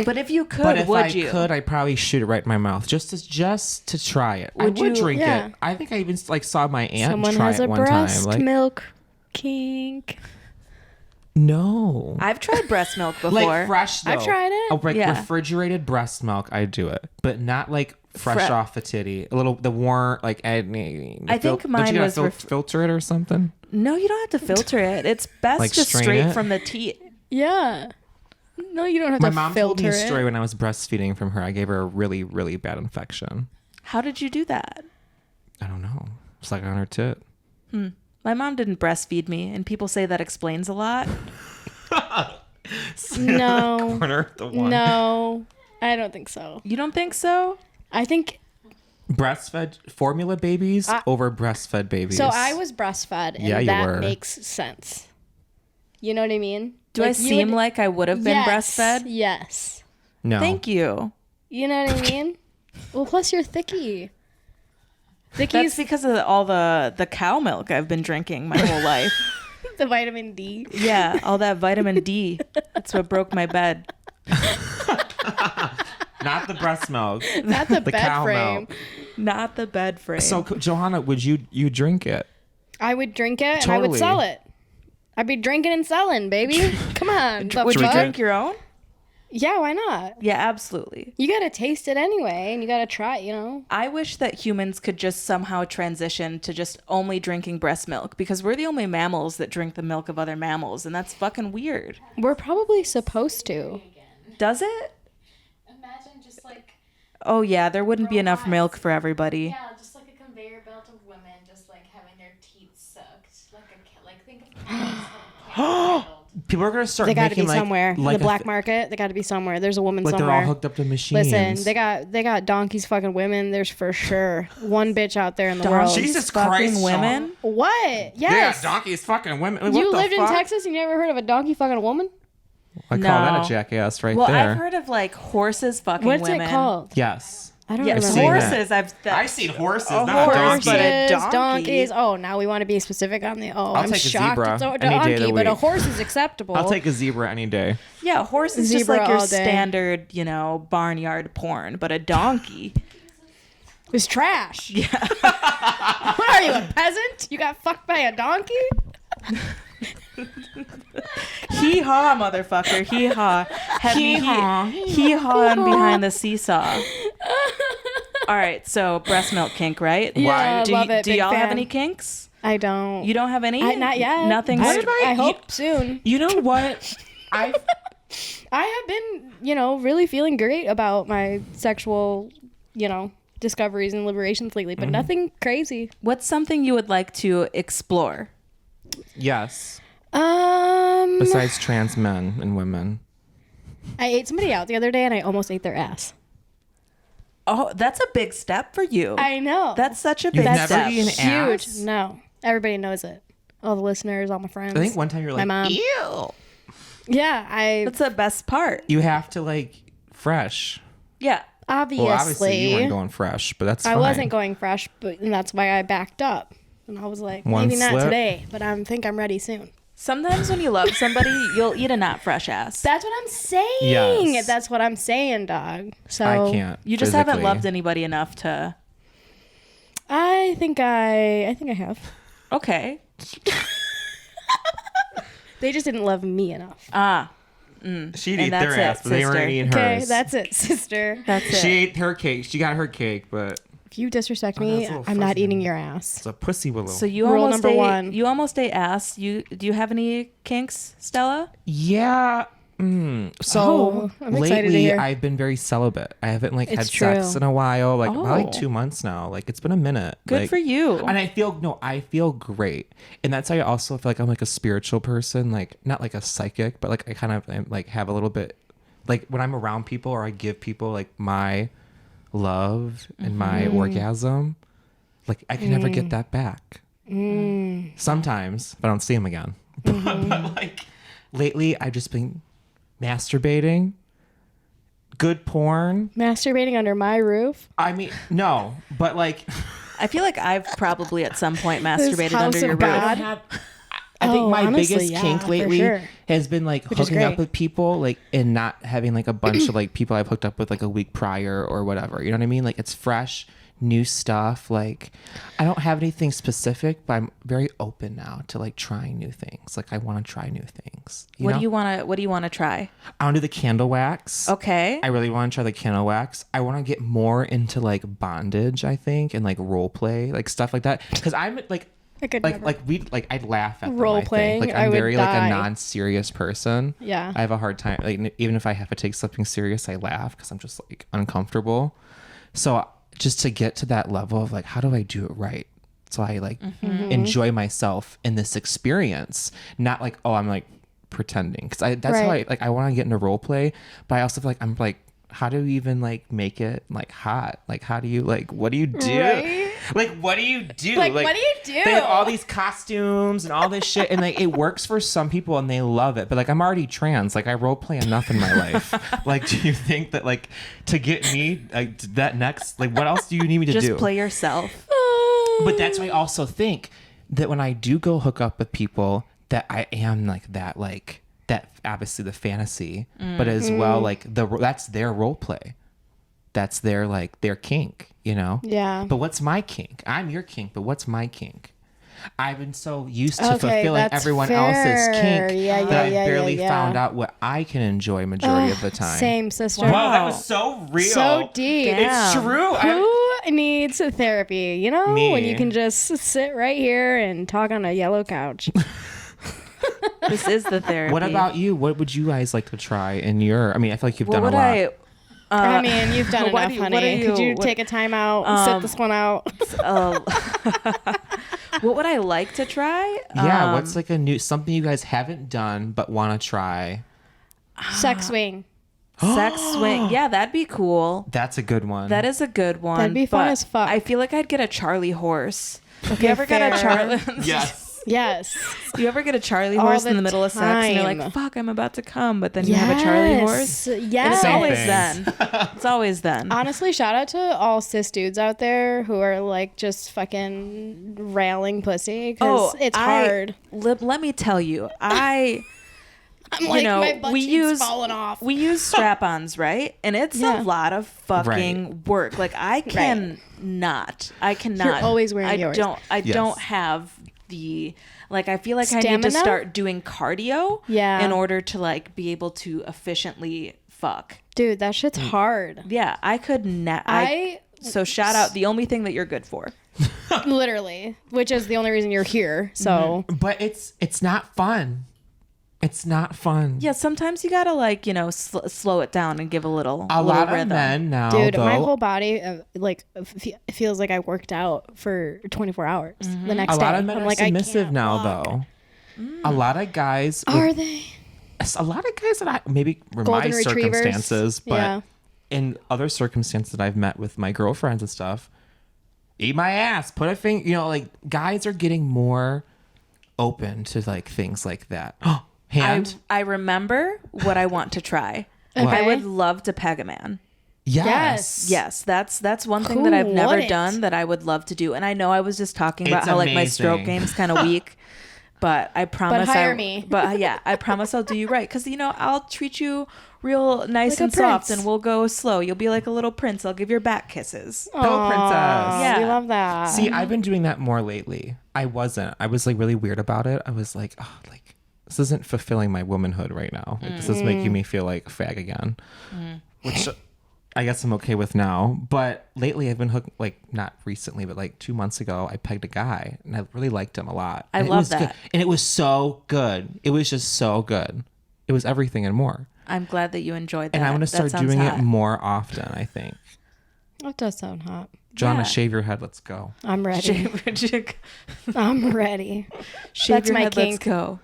But if you could, but if would I you? could, I'd probably shoot it right in my mouth just to try it. Would I would you- drink Yeah. it. I think I even saw my aunt Someone try has it a one breast time. Like, milk kink. no. I've tried breast milk before. Like fresh though. I've tried it. Oh, like Yeah. refrigerated breast milk, I do it, but not like fresh Fre- off the titty. A little the warm like. I think mine was filter it or something. No, you don't have to filter it. It's best Like just strain straight it? from the teat. Yeah. No, you don't have My to mom told me filter a story it. when I was breastfeeding from her. I gave her a really, really bad infection. How did you do that? I don't know. It's like on her tit. My mom didn't breastfeed me, and people say that explains a lot. No. Corner, the one. No, I don't think so. You don't think so? I think Breastfed formula babies over breastfed babies. so. I was breastfed, and Yeah, you that were. makes sense. You know what I mean? Do I you seem would- like I would have been Yes, breastfed? Yes. No. Thank you. You know what I mean? Well, plus you're thicky. That's Thicky's because of all the cow milk I've been drinking my whole life. the vitamin D. Yeah, all that vitamin D. That's what broke my bed. Not the breast milk. Not the, The bed cow frame. milk. Not the bed frame. So, Johanna, would you drink it? I would drink it and I would Totally. sell it. I'd be drinking and selling, baby. Come on. the would you fuck? drink your own? Yeah, why not? Yeah, absolutely. You gotta taste it anyway, and you gotta try it, you know? I wish that humans could just somehow transition to just only drinking breast milk because we're the only mammals that drink the milk of other mammals, and that's fucking weird. We're probably supposed to. Does it? Imagine just like, Oh yeah, there wouldn't be enough milk for everybody. yeah, just like a conveyor belt of women just like having their teeth sucked. Like think of People are gonna start They gotta making be like, somewhere. like the black market, they gotta be somewhere. There's a woman like somewhere. they're all hooked up to machines. Listen, they got donkeys fucking women. There's for sure one bitch out there in the world. Jesus Fucking Christ, women. What? Yes. Yeah, donkeys fucking women. What You the lived in fuck? Texas and you never heard of a donkey fucking a woman? I call that No. a jackass right Well, there. I've heard of like horses fucking What's women. it called? Yes. I don't Yeah, remember. seen horses. that. I've seen horses, a not horse, donkeys. but a Horses, donkey. donkeys. Oh, now we want to be specific on the. Oh, I'm take a shocked. zebra It's a any day of donkey, the but a week. horse is acceptable. I'll take a zebra any day. Yeah, a horse is just Zebra like your all day. standard, barnyard porn, but a donkey. It's trash. Yeah. What are you, a peasant? You got fucked by a donkey? Hee haw, motherfucker. Hee haw. Hee hawing behind the seesaw. All right, so breast milk kink, right? Yeah, Do, love it. do Big y'all have fan. any kinks? I don't. You don't have any? Not yet. Nothing. I hope soon. You know what? I I have been, really feeling great about my sexual, discoveries and liberations lately, but nothing crazy. What's something you would like to explore? yes. Um, Besides trans men and women. I ate somebody out the other day and I almost ate their ass. Oh, that's a big step for you. I know. That's such a You've big never step. eaten huge. ass? No, everybody knows it. All the listeners, all my friends. I think one time you were my like, mom. ew. Yeah, That's the best part. You have to like fresh. Yeah. obviously, Well, obviously you weren't going fresh, but that's fine. I wasn't going fresh, and that's why I backed up. And I was like, One maybe not slip. today, but I think I'm ready soon. Sometimes when you love somebody, you'll eat a not fresh ass. That's what I'm saying. Yes. That's what I'm saying, dog. So I can't. You just haven't physically. loved anybody enough to. I think I have. Okay. They just didn't love me enough. Ah. She'd And eat their that's it, ass, but they weren't sister. eating Okay, hers. that's it, sister. That's it. She ate her cake. She got her cake, but If you disrespect that's me, a little I'm not fuzzy. eating your ass. it's a pussy willow. So you Rule almost number ate, one. You almost ate ass. Do you have any kinks, Stella? yeah. So Oh, I'm excited to lately, hear. I've been very celibate. I haven't had It's sex true. in a while, like about Oh. 2 months now. Like it's been a minute. Good Like, for you. And I feel great. And that's how I also feel like I'm like a spiritual person, like not like a psychic, but like I kind of like have a little bit, like when I'm around people or I give people like my love and my orgasm, like I can never get that back. Sometimes, but I don't see them again. But like lately, I've just been masturbating, good porn. Masturbating under my roof. I mean, no, but like. I feel like I've probably at some point This masturbated house under of your God. roof. I think Oh, my honestly, biggest yeah, kink for lately sure. has been like is hooking up great. with people, like and not having like a bunch of like people I've hooked up with like a week prior or whatever. You know what I mean? Like it's fresh, new stuff. Like I don't have anything specific, but I'm very open now to like trying new things. Like I want to try new things. What know? do you want to try? I want to do the candle wax. Okay. I really want to try the candle wax. I want to get more into like bondage, I think, and like role play, like stuff like that. Because I'm like, I could like never. I'd laugh at them, Role I think. playing, Like I I'm would very like die. a non-serious person. Yeah. I have a hard time, like even if I have to take something serious, I laugh because I'm just like uncomfortable. So just to get to that level of like, how do I do it right? So I like enjoy myself in this experience, not like, oh, I'm like pretending, because that's how Right. I want to get into role play, but I also feel like I'm like, how do you even like make it like hot? Like, how do you like, what do you do? Right? Like, what do you do? Like, what do you do? They have all these costumes and all this shit, and like it works for some people and they love it. But like, I'm already trans. Like, I role play enough in my life. Like, do you think that like to get me like that next, like, what else do you need me to Just do? play yourself. But that's why I also think that when I do go hook up with people, that I am like that obviously the fantasy, but as well like that's their role play. That's their like their kink, you know? Yeah. But what's my kink? I'm your kink, but what's my kink? I've been so used to Okay, fulfilling that's everyone fair. else's kink Yeah, that I yeah, barely yeah. found out what I can enjoy majority of the time. Same, sister. Wow, that was so real. So deep. It's Damn. true. Who needs therapy? You know, Me. when you can just sit right here and talk on a yellow couch. This is the therapy. What about you? What would you guys like to try in your? I mean, I feel like you've What done a would lot. I mean, you've done what enough, do you- what honey. are Could you you- what- take a time out, sit this one out? What would I like to try? Yeah, what's like a new something you guys haven't done but want to try? Sex swing. Sex swing. Yeah, that'd be cool. That's a good one. That is a good one. That'd be fun but as fuck. I feel like I'd get a Charlie horse. Okay, You ever get a fair. Charlie? Yes. Yes. You ever get a Charlie All horse the in the middle of sex and you're time. like, fuck, I'm about to come, but then you have a Charlie horse? And Yes. it's Same always thing. then. It's always then. Honestly, shout out to all cis dudes out there who are like just fucking railing pussy because it's hard. Let me tell you, I'm I'm like, my butt cheeks falling off. We use strap-ons, right? And it's Yeah. a lot of fucking work. Like I cannot. You're always wearing I yours. don't have the like. I feel like I need to Stamina? start doing cardio. Yeah. In order to like be able to efficiently fuck. Dude, that shit's hard. Yeah, I could not. So shout out. The only thing that you're good for. Literally, which is the only reason you're here. So But it's not fun. It's not fun. Yeah, sometimes you gotta like slow it down and give a little. A little lot of rhythm. men now, dude, though, my whole body feels like I worked out for 24 hours the next a day. lot of men I'm are like, I submissive can't now, walk. though. A lot of guys Are they? a lot of guys that I maybe were Golden my retrievers? circumstances, but Yeah. in other circumstances that I've met with my girlfriends and stuff, eat my ass, put a finger, like guys are getting more open to like things like that. Hand? I remember what I want to try. Okay. I would love to peg a man. Yes. Yes, that's one thing that I've Who never wouldn't? done that I would love to do. And I know I was just talking about It's how like my stroke amazing. game's kind of weak, but I promise. hire me. But yeah, I promise I'll do you right because I'll treat you real nice Like a and soft, prince. and we'll go slow. You'll be like a little prince. I'll give your back kisses. Go, princess. Yeah. We love that. See, I've been doing that more lately. I was like really weird about it. I was like, oh, like this isn't fulfilling my womanhood right now. Like, this is making me feel like a fag again, which I guess I'm okay with now. But lately I've been hooked, like not recently, but like 2 months ago, I pegged a guy and I really liked him a lot. I And it love was that. good. And it was so good. It was just so good. It was everything and more. I'm glad that you enjoyed that. And I'm going to That start sounds doing hot. it more often, I think. That does sound hot. Joanna, Yeah. shave your head. Let's go. I'm ready. Shave I'm ready. That's That's my Let's kink. go.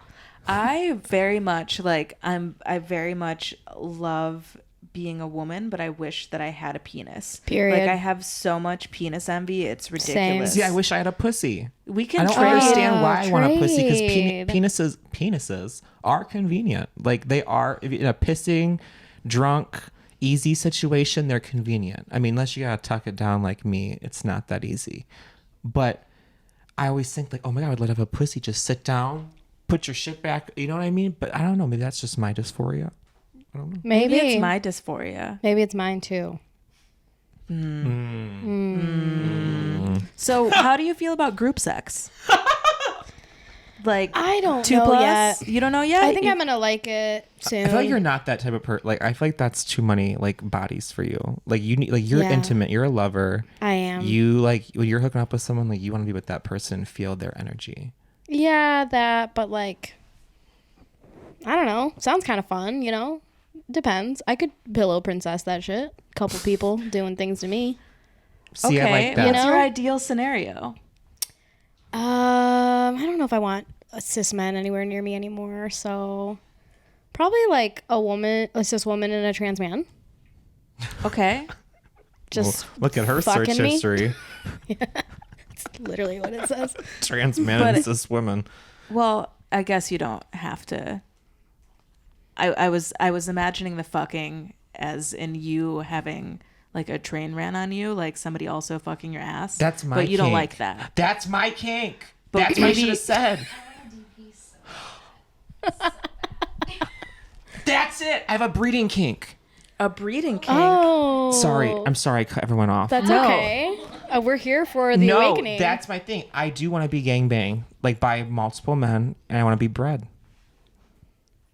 I very much I very much love being a woman, but I wish that I had a penis. Period. Like I have so much penis envy. It's ridiculous. See, I wish I had a pussy. We I can don't trade. understand why I want a pussy because trade. penises are convenient. Like they are, if you're in a pissing, drunk, easy situation, they're convenient. I mean, unless you gotta tuck it down like me, it's not that easy. But I always think like, oh my god, I'd love to have a pussy. Just sit down, put your shit back. You know what I mean? But I don't know. Maybe that's just my dysphoria. I don't know. Maybe. Maybe it's my dysphoria. Maybe it's mine too. So how do you feel about group sex? Like I don't 2 know plus? yet. You don't know yet? I think I'm gonna like it soon. I feel like you're not that type of person. Like, I feel like that's too many like bodies for you. Like, you need, like, you're Yeah. intimate. You're a lover. I am. You like when you're hooking up with someone, like, you want to be with that person and feel their energy. Yeah, that, but like, I don't know. Sounds kind of fun, you know? Depends. I could pillow princess that shit. Couple people doing things to me. See, I like that. You What's know? your ideal scenario? I don't know if I want a cis man anywhere near me anymore. So probably like a cis woman and a trans man. Okay. Just Well, look at her search fucking me. history. It's literally what it says. Trans men But and cis women. Well, I guess you don't have to. I was imagining the fucking as in you having like a train ran on you, like somebody also fucking your ass. That's my But you don't kink. like that. That's my kink. But That's what I maybe- should have said. That's it. I have a breeding kink. A breeding kink. Oh. Sorry. I'm sorry I cut everyone off. That's No. okay. We're here for the no, awakening. that's my thing. I do want to be gangbang, like by multiple men, and I want to be bred.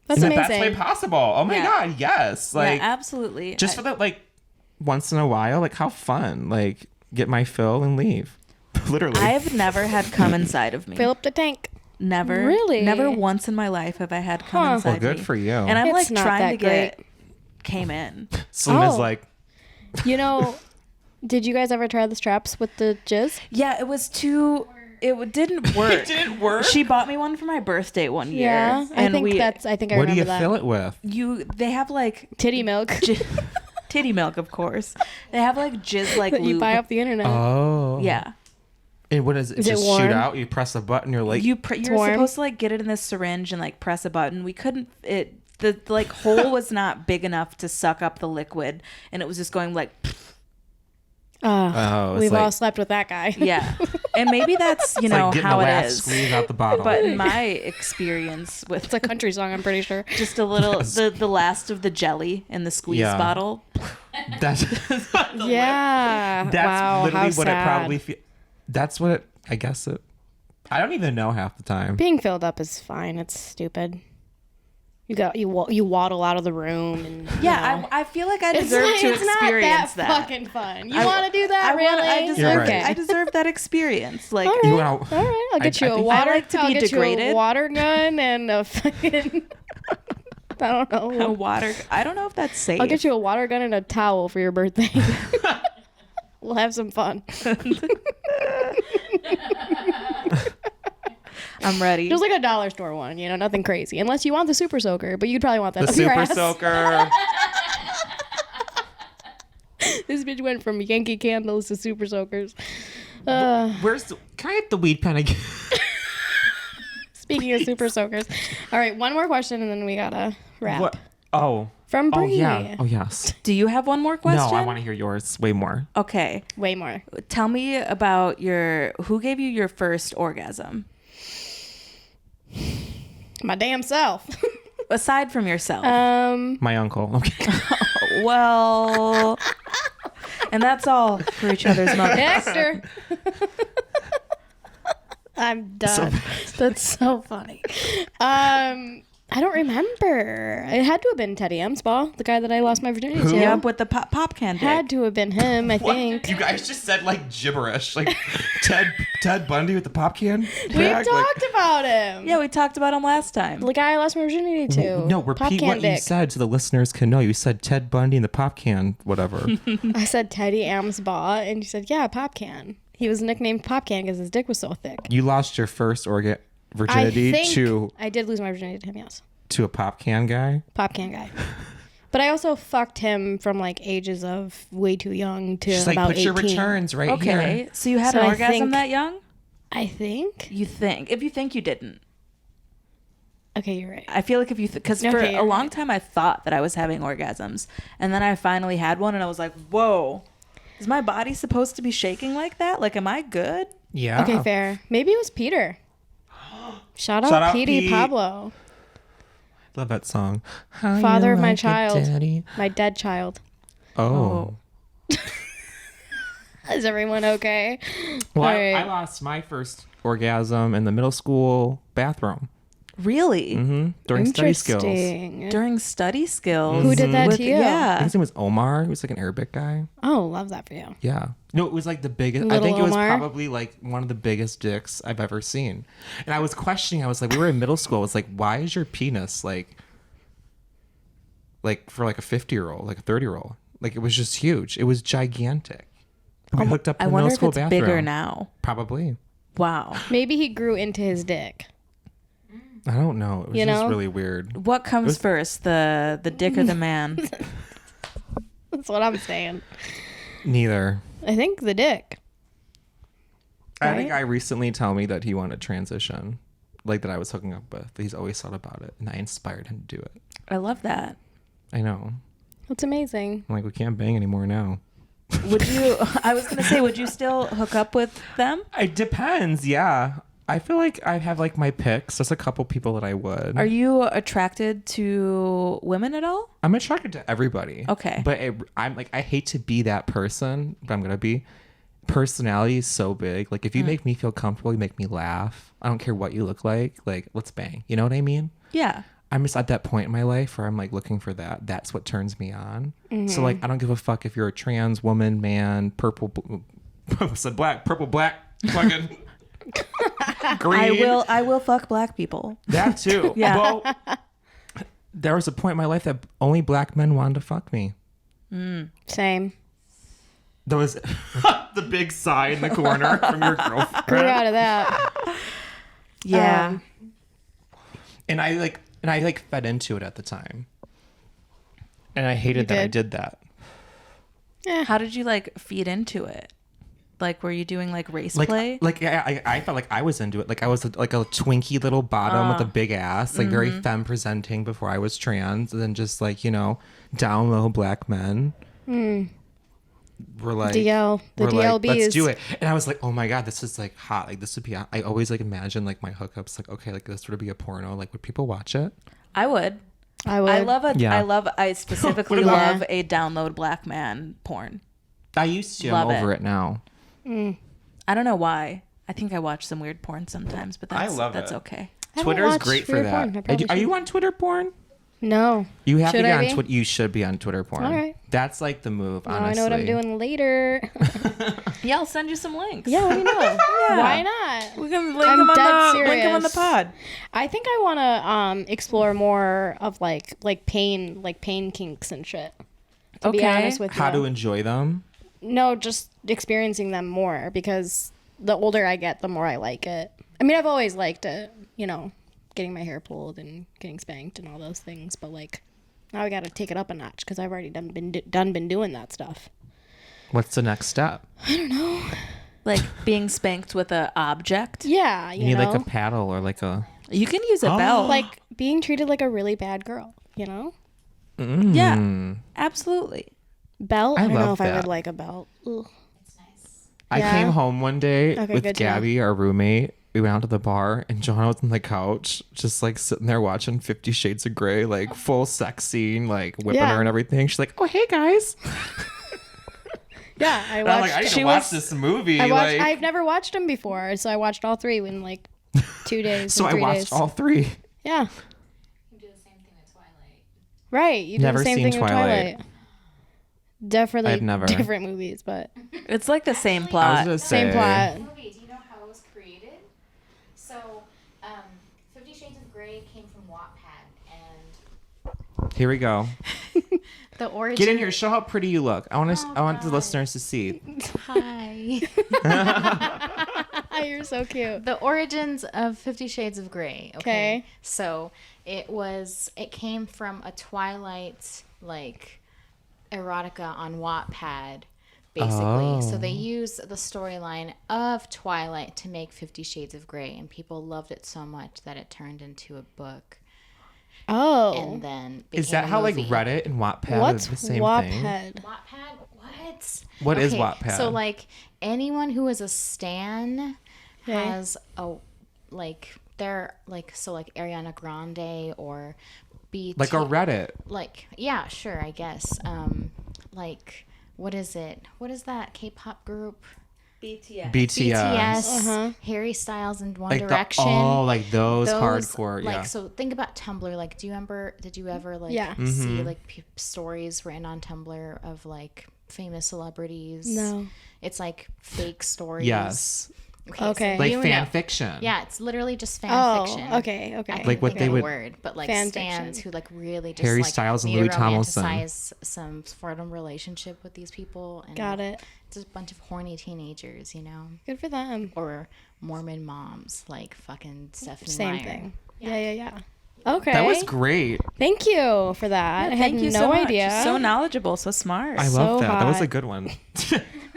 That's in the amazing. best way possible. Oh my Yeah. God, yes. Like, yeah, absolutely. just for that, like, once in a while, like, how fun. Like, get my fill and leave. Literally. I've never had cum inside of me. Fill up the tank. Never. Really? Never once in my life have I had cum Huh. inside Well, good me. for you. And I'm It's like not trying that to get came in. Slim is Oh. like, You know, did you guys ever try the straps with the jizz? Yeah, it was too. Didn't work. it didn't work. She bought me one for my birthday one year. Yeah, I and think we. I think I what do remember you that. fill it with? They have like Titty milk. titty milk, of course. They have like jizz like that you lube. buy off the internet. Oh. Yeah, And what is it? Is it Just warm? shoot out? You press a button, you're like, you're warm. supposed to like get it in this syringe and like press a button. We couldn't. The like hole was not big enough to suck up the liquid, and it was just going like. oh, it's We've like, all slept with that guy. Yeah, and maybe that's it's like getting how the it last is. squeeze out the bottle. But in my experience with It's a country song, I'm pretty sure. just a little the last of the jelly in the squeeze Yeah. bottle. that's Yeah. that's wow. literally How what sad. it probably feels. That's what it, I guess it, I don't even know half the time. Being filled up is fine. It's stupid. You waddle out of the room and Yeah, I feel like I it's deserve to it's not experience that, that. fucking fun. You want to do that, I really? I You're deserve, right. I deserve that experience. Like, All right. You wanna- All right. I'll get I you a think- water. I like to I'll be get you degraded. a water gun and a fucking. I don't a know. water. I don't know if that's safe. I'll get you a water gun and a towel for your birthday. We'll have some fun. I'm ready. Just like a dollar store one, you know, nothing crazy. Unless you want the super soaker, but you'd probably want that The up your super ass. soaker. This bitch went from Yankee candles to super soakers. Where's the, can I get the weed pen again? Speaking of super soakers. All right, one more question and then we gotta wrap. What? Oh. From Oh Bree. yeah. Oh yes. Do you have one more question? No, I want to hear yours way more. Okay, Way more. tell me about who gave you your first orgasm My damn self. aside from yourself. My uncle. Okay. Well, and that's all for each other's mother. Dexter. I'm done. That's so funny. I don't remember. It had to have been Teddy M's ball, the guy that I lost my virginity to. Yep, with the pop can dick. Had to have been him, I What? think. You guys just said like gibberish, like Ted Bundy with the pop can. We talked about him. Yeah, we talked about him last time. The guy I lost my virginity to. No, Pop repeat can what you dick. said so the listeners can know. You said Ted Bundy and the pop can, whatever. I said Teddy Amsbaugh, and you said, yeah, Pop Can. He was nicknamed Pop Can because his dick was so thick. You lost your first I virginity think I did lose my virginity to him, yes. to a pop can guy. Pop Can guy. But I also fucked him from like ages of way too young to Just like about put 18. your returns right Okay, here. so you had So an I orgasm think- that young? I think. You think? If you think you didn't, Okay, you're right. I feel like if you because for Okay, a you're long right. time I thought that I was having orgasms, and then I finally had one, and I was like, "Whoa, is my body supposed to be shaking like that? Like, am I good?" Yeah. Okay, fair. Maybe it was Peter. Shout out, Shout out Petey Pete. Pablo, Love that song. How father you of my like it, child, Daddy? my dead child. Oh. Is everyone okay? Well, All right. I lost my first orgasm in the middle school bathroom. Really? During study skills. Interesting. During study skills. Who did that to you? I think Yeah. his name was Omar. He was like an Arabic guy. Oh, love that for you. Yeah. No, it was like the biggest. I Little think it was Omar? probably like one of the biggest dicks I've ever seen. And I was questioning. I was like, we were in middle school. I was like, why is your penis like for like a 50-year-old, like a 30-year-old? Like it was just huge. It was gigantic. We hooked up in I the wonder middle if school it's bathroom. bigger now. Probably. Wow. Maybe he grew into his dick. I don't know. It was You just know? really weird. What comes first, the dick or the man? That's what I'm saying. Neither. I think the dick. I had a Right? guy recently tell me that he wanted to transition, like that I was hooking up with. He's always thought about it, and I inspired him to do it. I love that. I know. That's amazing. I'm like, we can't bang anymore now. Would you? I was gonna say, would you still hook up with them? It depends. Yeah. I feel like I have like my picks. There's a couple people that I would. Are you attracted to women at all? I'm attracted to everybody. Okay. But I'm like, I hate to be that person, but I'm going to be. Personality is so big. Like, if you make me feel comfortable, you make me laugh. I don't care what you look like. Like, let's bang. You know what I mean? Yeah. I'm just at that point in my life where I'm like looking for that. That's what turns me on. So, like, I don't give a fuck if you're a trans woman, man, purple, I said black, purple, black, fucking green. I will fuck black people. That too. Yeah. Well, there was a point in my life that only black men wanted to fuck me. Same. There was the big sigh in the corner from your Grew girlfriend. out of that. Yeah. And I fed into it at the time. And I hated that I did that. How did you like feed into it? Like, were you doing like race Like, play? I felt like I was into it. Like I was like a twinky little bottom with a big ass, like very femme presenting before I was trans, and then just like, you know, down low black men. We're like DL, the we're like, let's DLBs. do it. And I was like, oh my god, this is like hot. Like this would be. I always like imagine like my hookups. Like okay, like this would be a porno. Like would people watch it? I would. I would. I specifically about- love a download black man porn. I used to. Love I'm over it now. I don't know why. I think I watch some weird porn sometimes, but I love that's it. okay. I haven't Twitter's watched great for weird that. porn. I probably Are you should. on Twitter porn? No. You have Should to I get on be? Twitter. You should be on Twitter porn. All right. That's like the move. Now Honestly, I know what I'm doing later. Yeah, I'll send you some links. Yeah, let me know. Why not? we can link I'm them dead link 'em on the serious. pod. I think I want to explore more of like pain kinks and shit. To be Okay. honest with you. How to enjoy them? No, just experiencing them more because the older I get, the more I like it. I mean, I've always liked it, you know, getting my hair pulled and getting spanked and all those things. But like, now I got to take it up a notch because I've already been doing that stuff. What's the next step? Like being spanked with an object. Yeah, You you need know, like a paddle or like a. You can use a belt. like being treated like a really bad girl. You know, Yeah, absolutely. belt. I I don't know love if I that. would like a belt. Ugh. It's nice. I Yeah. came home one day Okay, with good to know. Gabby, our roommate. We went out to the bar and Johanna was on the couch, just like sitting there watching 50 Shades of Grey, like full sex scene, like whipping Yeah. her and everything. She's like, "Oh, hey guys!" Yeah, I And I'm watched. like, "I need she to watch was- this movie." I watched. like, I've never watched them before, so I watched all three in like 2 days. so and I 3 watched days. all three. Yeah, You do the same thing with Twilight. right. You did Never the same seen thing with Twilight. Twilight. Definitely I've never. different movies, but It's like the same I was plot. gonna same say, plot. Movie, do you know how it was created? So, 50 Shades of Grey came from Wattpad, and Here we go. the origin. Get in here. Show how pretty you look. I want to. Oh, I want the God. listeners to see. Hi. You're so cute. The origins of 50 Shades of Grey. Okay. So it came from a Twilight like erotica on Wattpad, basically. So they use the storyline of Twilight to make 50 Shades of Grey, and people loved it so much that it turned into a book, Oh, and then Is became that a how like movie. Reddit and Wattpad what's are the same thing? Wattpad? Wattpad? What? What is Wattpad? So like anyone who is a stan Okay. has a like they're like so like Ariana Grande or BT Like a Reddit. like yeah, sure, I guess. Like what is it? What is that K-pop group? BTS. BTS. Harry Styles and One Like Direction. like those hardcore. Like, Yeah. so think about Tumblr. Like, did you ever like Yeah. see like stories written on Tumblr of like famous celebrities? No. It's like fake stories. Yes. Okay. Like you fan know. fiction. Yeah, it's literally just fan Oh, fiction. okay. I Okay. can't Like what think they of the would- word, but like Fan stands fiction. who like really just Harry like Styles and need Louis to Tomlinson. romanticize some sort of relationship with these people. And Got it. It's a bunch of horny teenagers, you know, Good for them. or Mormon moms like fucking Stephanie Same Meyer. thing. Yeah. Okay. That was great. Thank you for that. I had Thank you no so much. idea. So knowledgeable, so smart. I So love that. That was a hot. good one.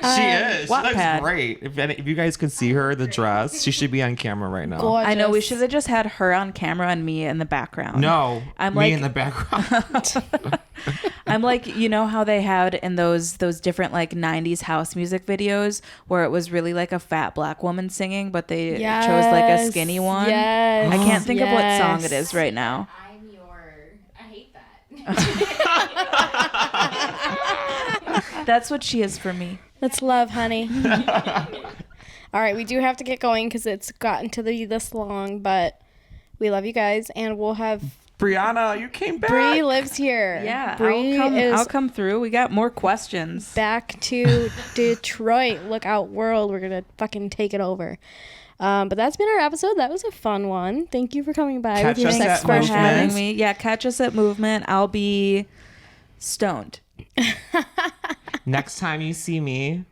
She is. She looks Wattpad. great. If you guys could see her, the dress, she should be on camera right now. Gorgeous. I know we should have just had her on camera and me in the background. No, I'm me like- in the background. I'm like, you know how they had in those different like 90s house music videos where it was really like a fat black woman singing, but they chose like a skinny one. Yes. I can't think of what song it Yes. is right now. I hate that. That's what she is for me. That's love, honey. All right, we do have to get going because it's gotten to be this long, but we love you guys, and we'll have Brianna, you came back. Bree lives here. Yeah, Bree I'll is come through. We got more questions. back to Detroit. Look out, world. We're gonna fucking take it over. But that's been our episode. That was a fun one. Thank you for coming by Catch with your us sex at For Movement. having me. Yeah, catch us at Movement. I'll be stoned. Next time you see me,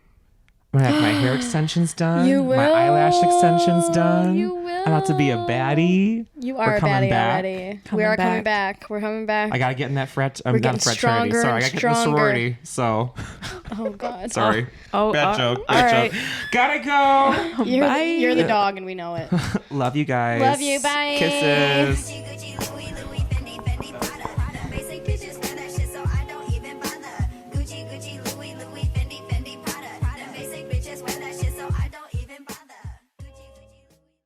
I'm gonna have my hair extensions done. You My eyelash extensions done. You will. I'm about to be a baddie. You We're are a coming baddie back. already. Coming we are coming back. back. We're coming back. I gotta get in that frat. I'm We're not a getting frat charity. stronger Sorry, I and gotta get in the stronger. sorority. So Oh God. sorry. Oh, Bad joke. all Bad right. joke. Gotta go. You're, Bye. you're the dog, and we know it. Love you guys. Love you. Bye. Kisses.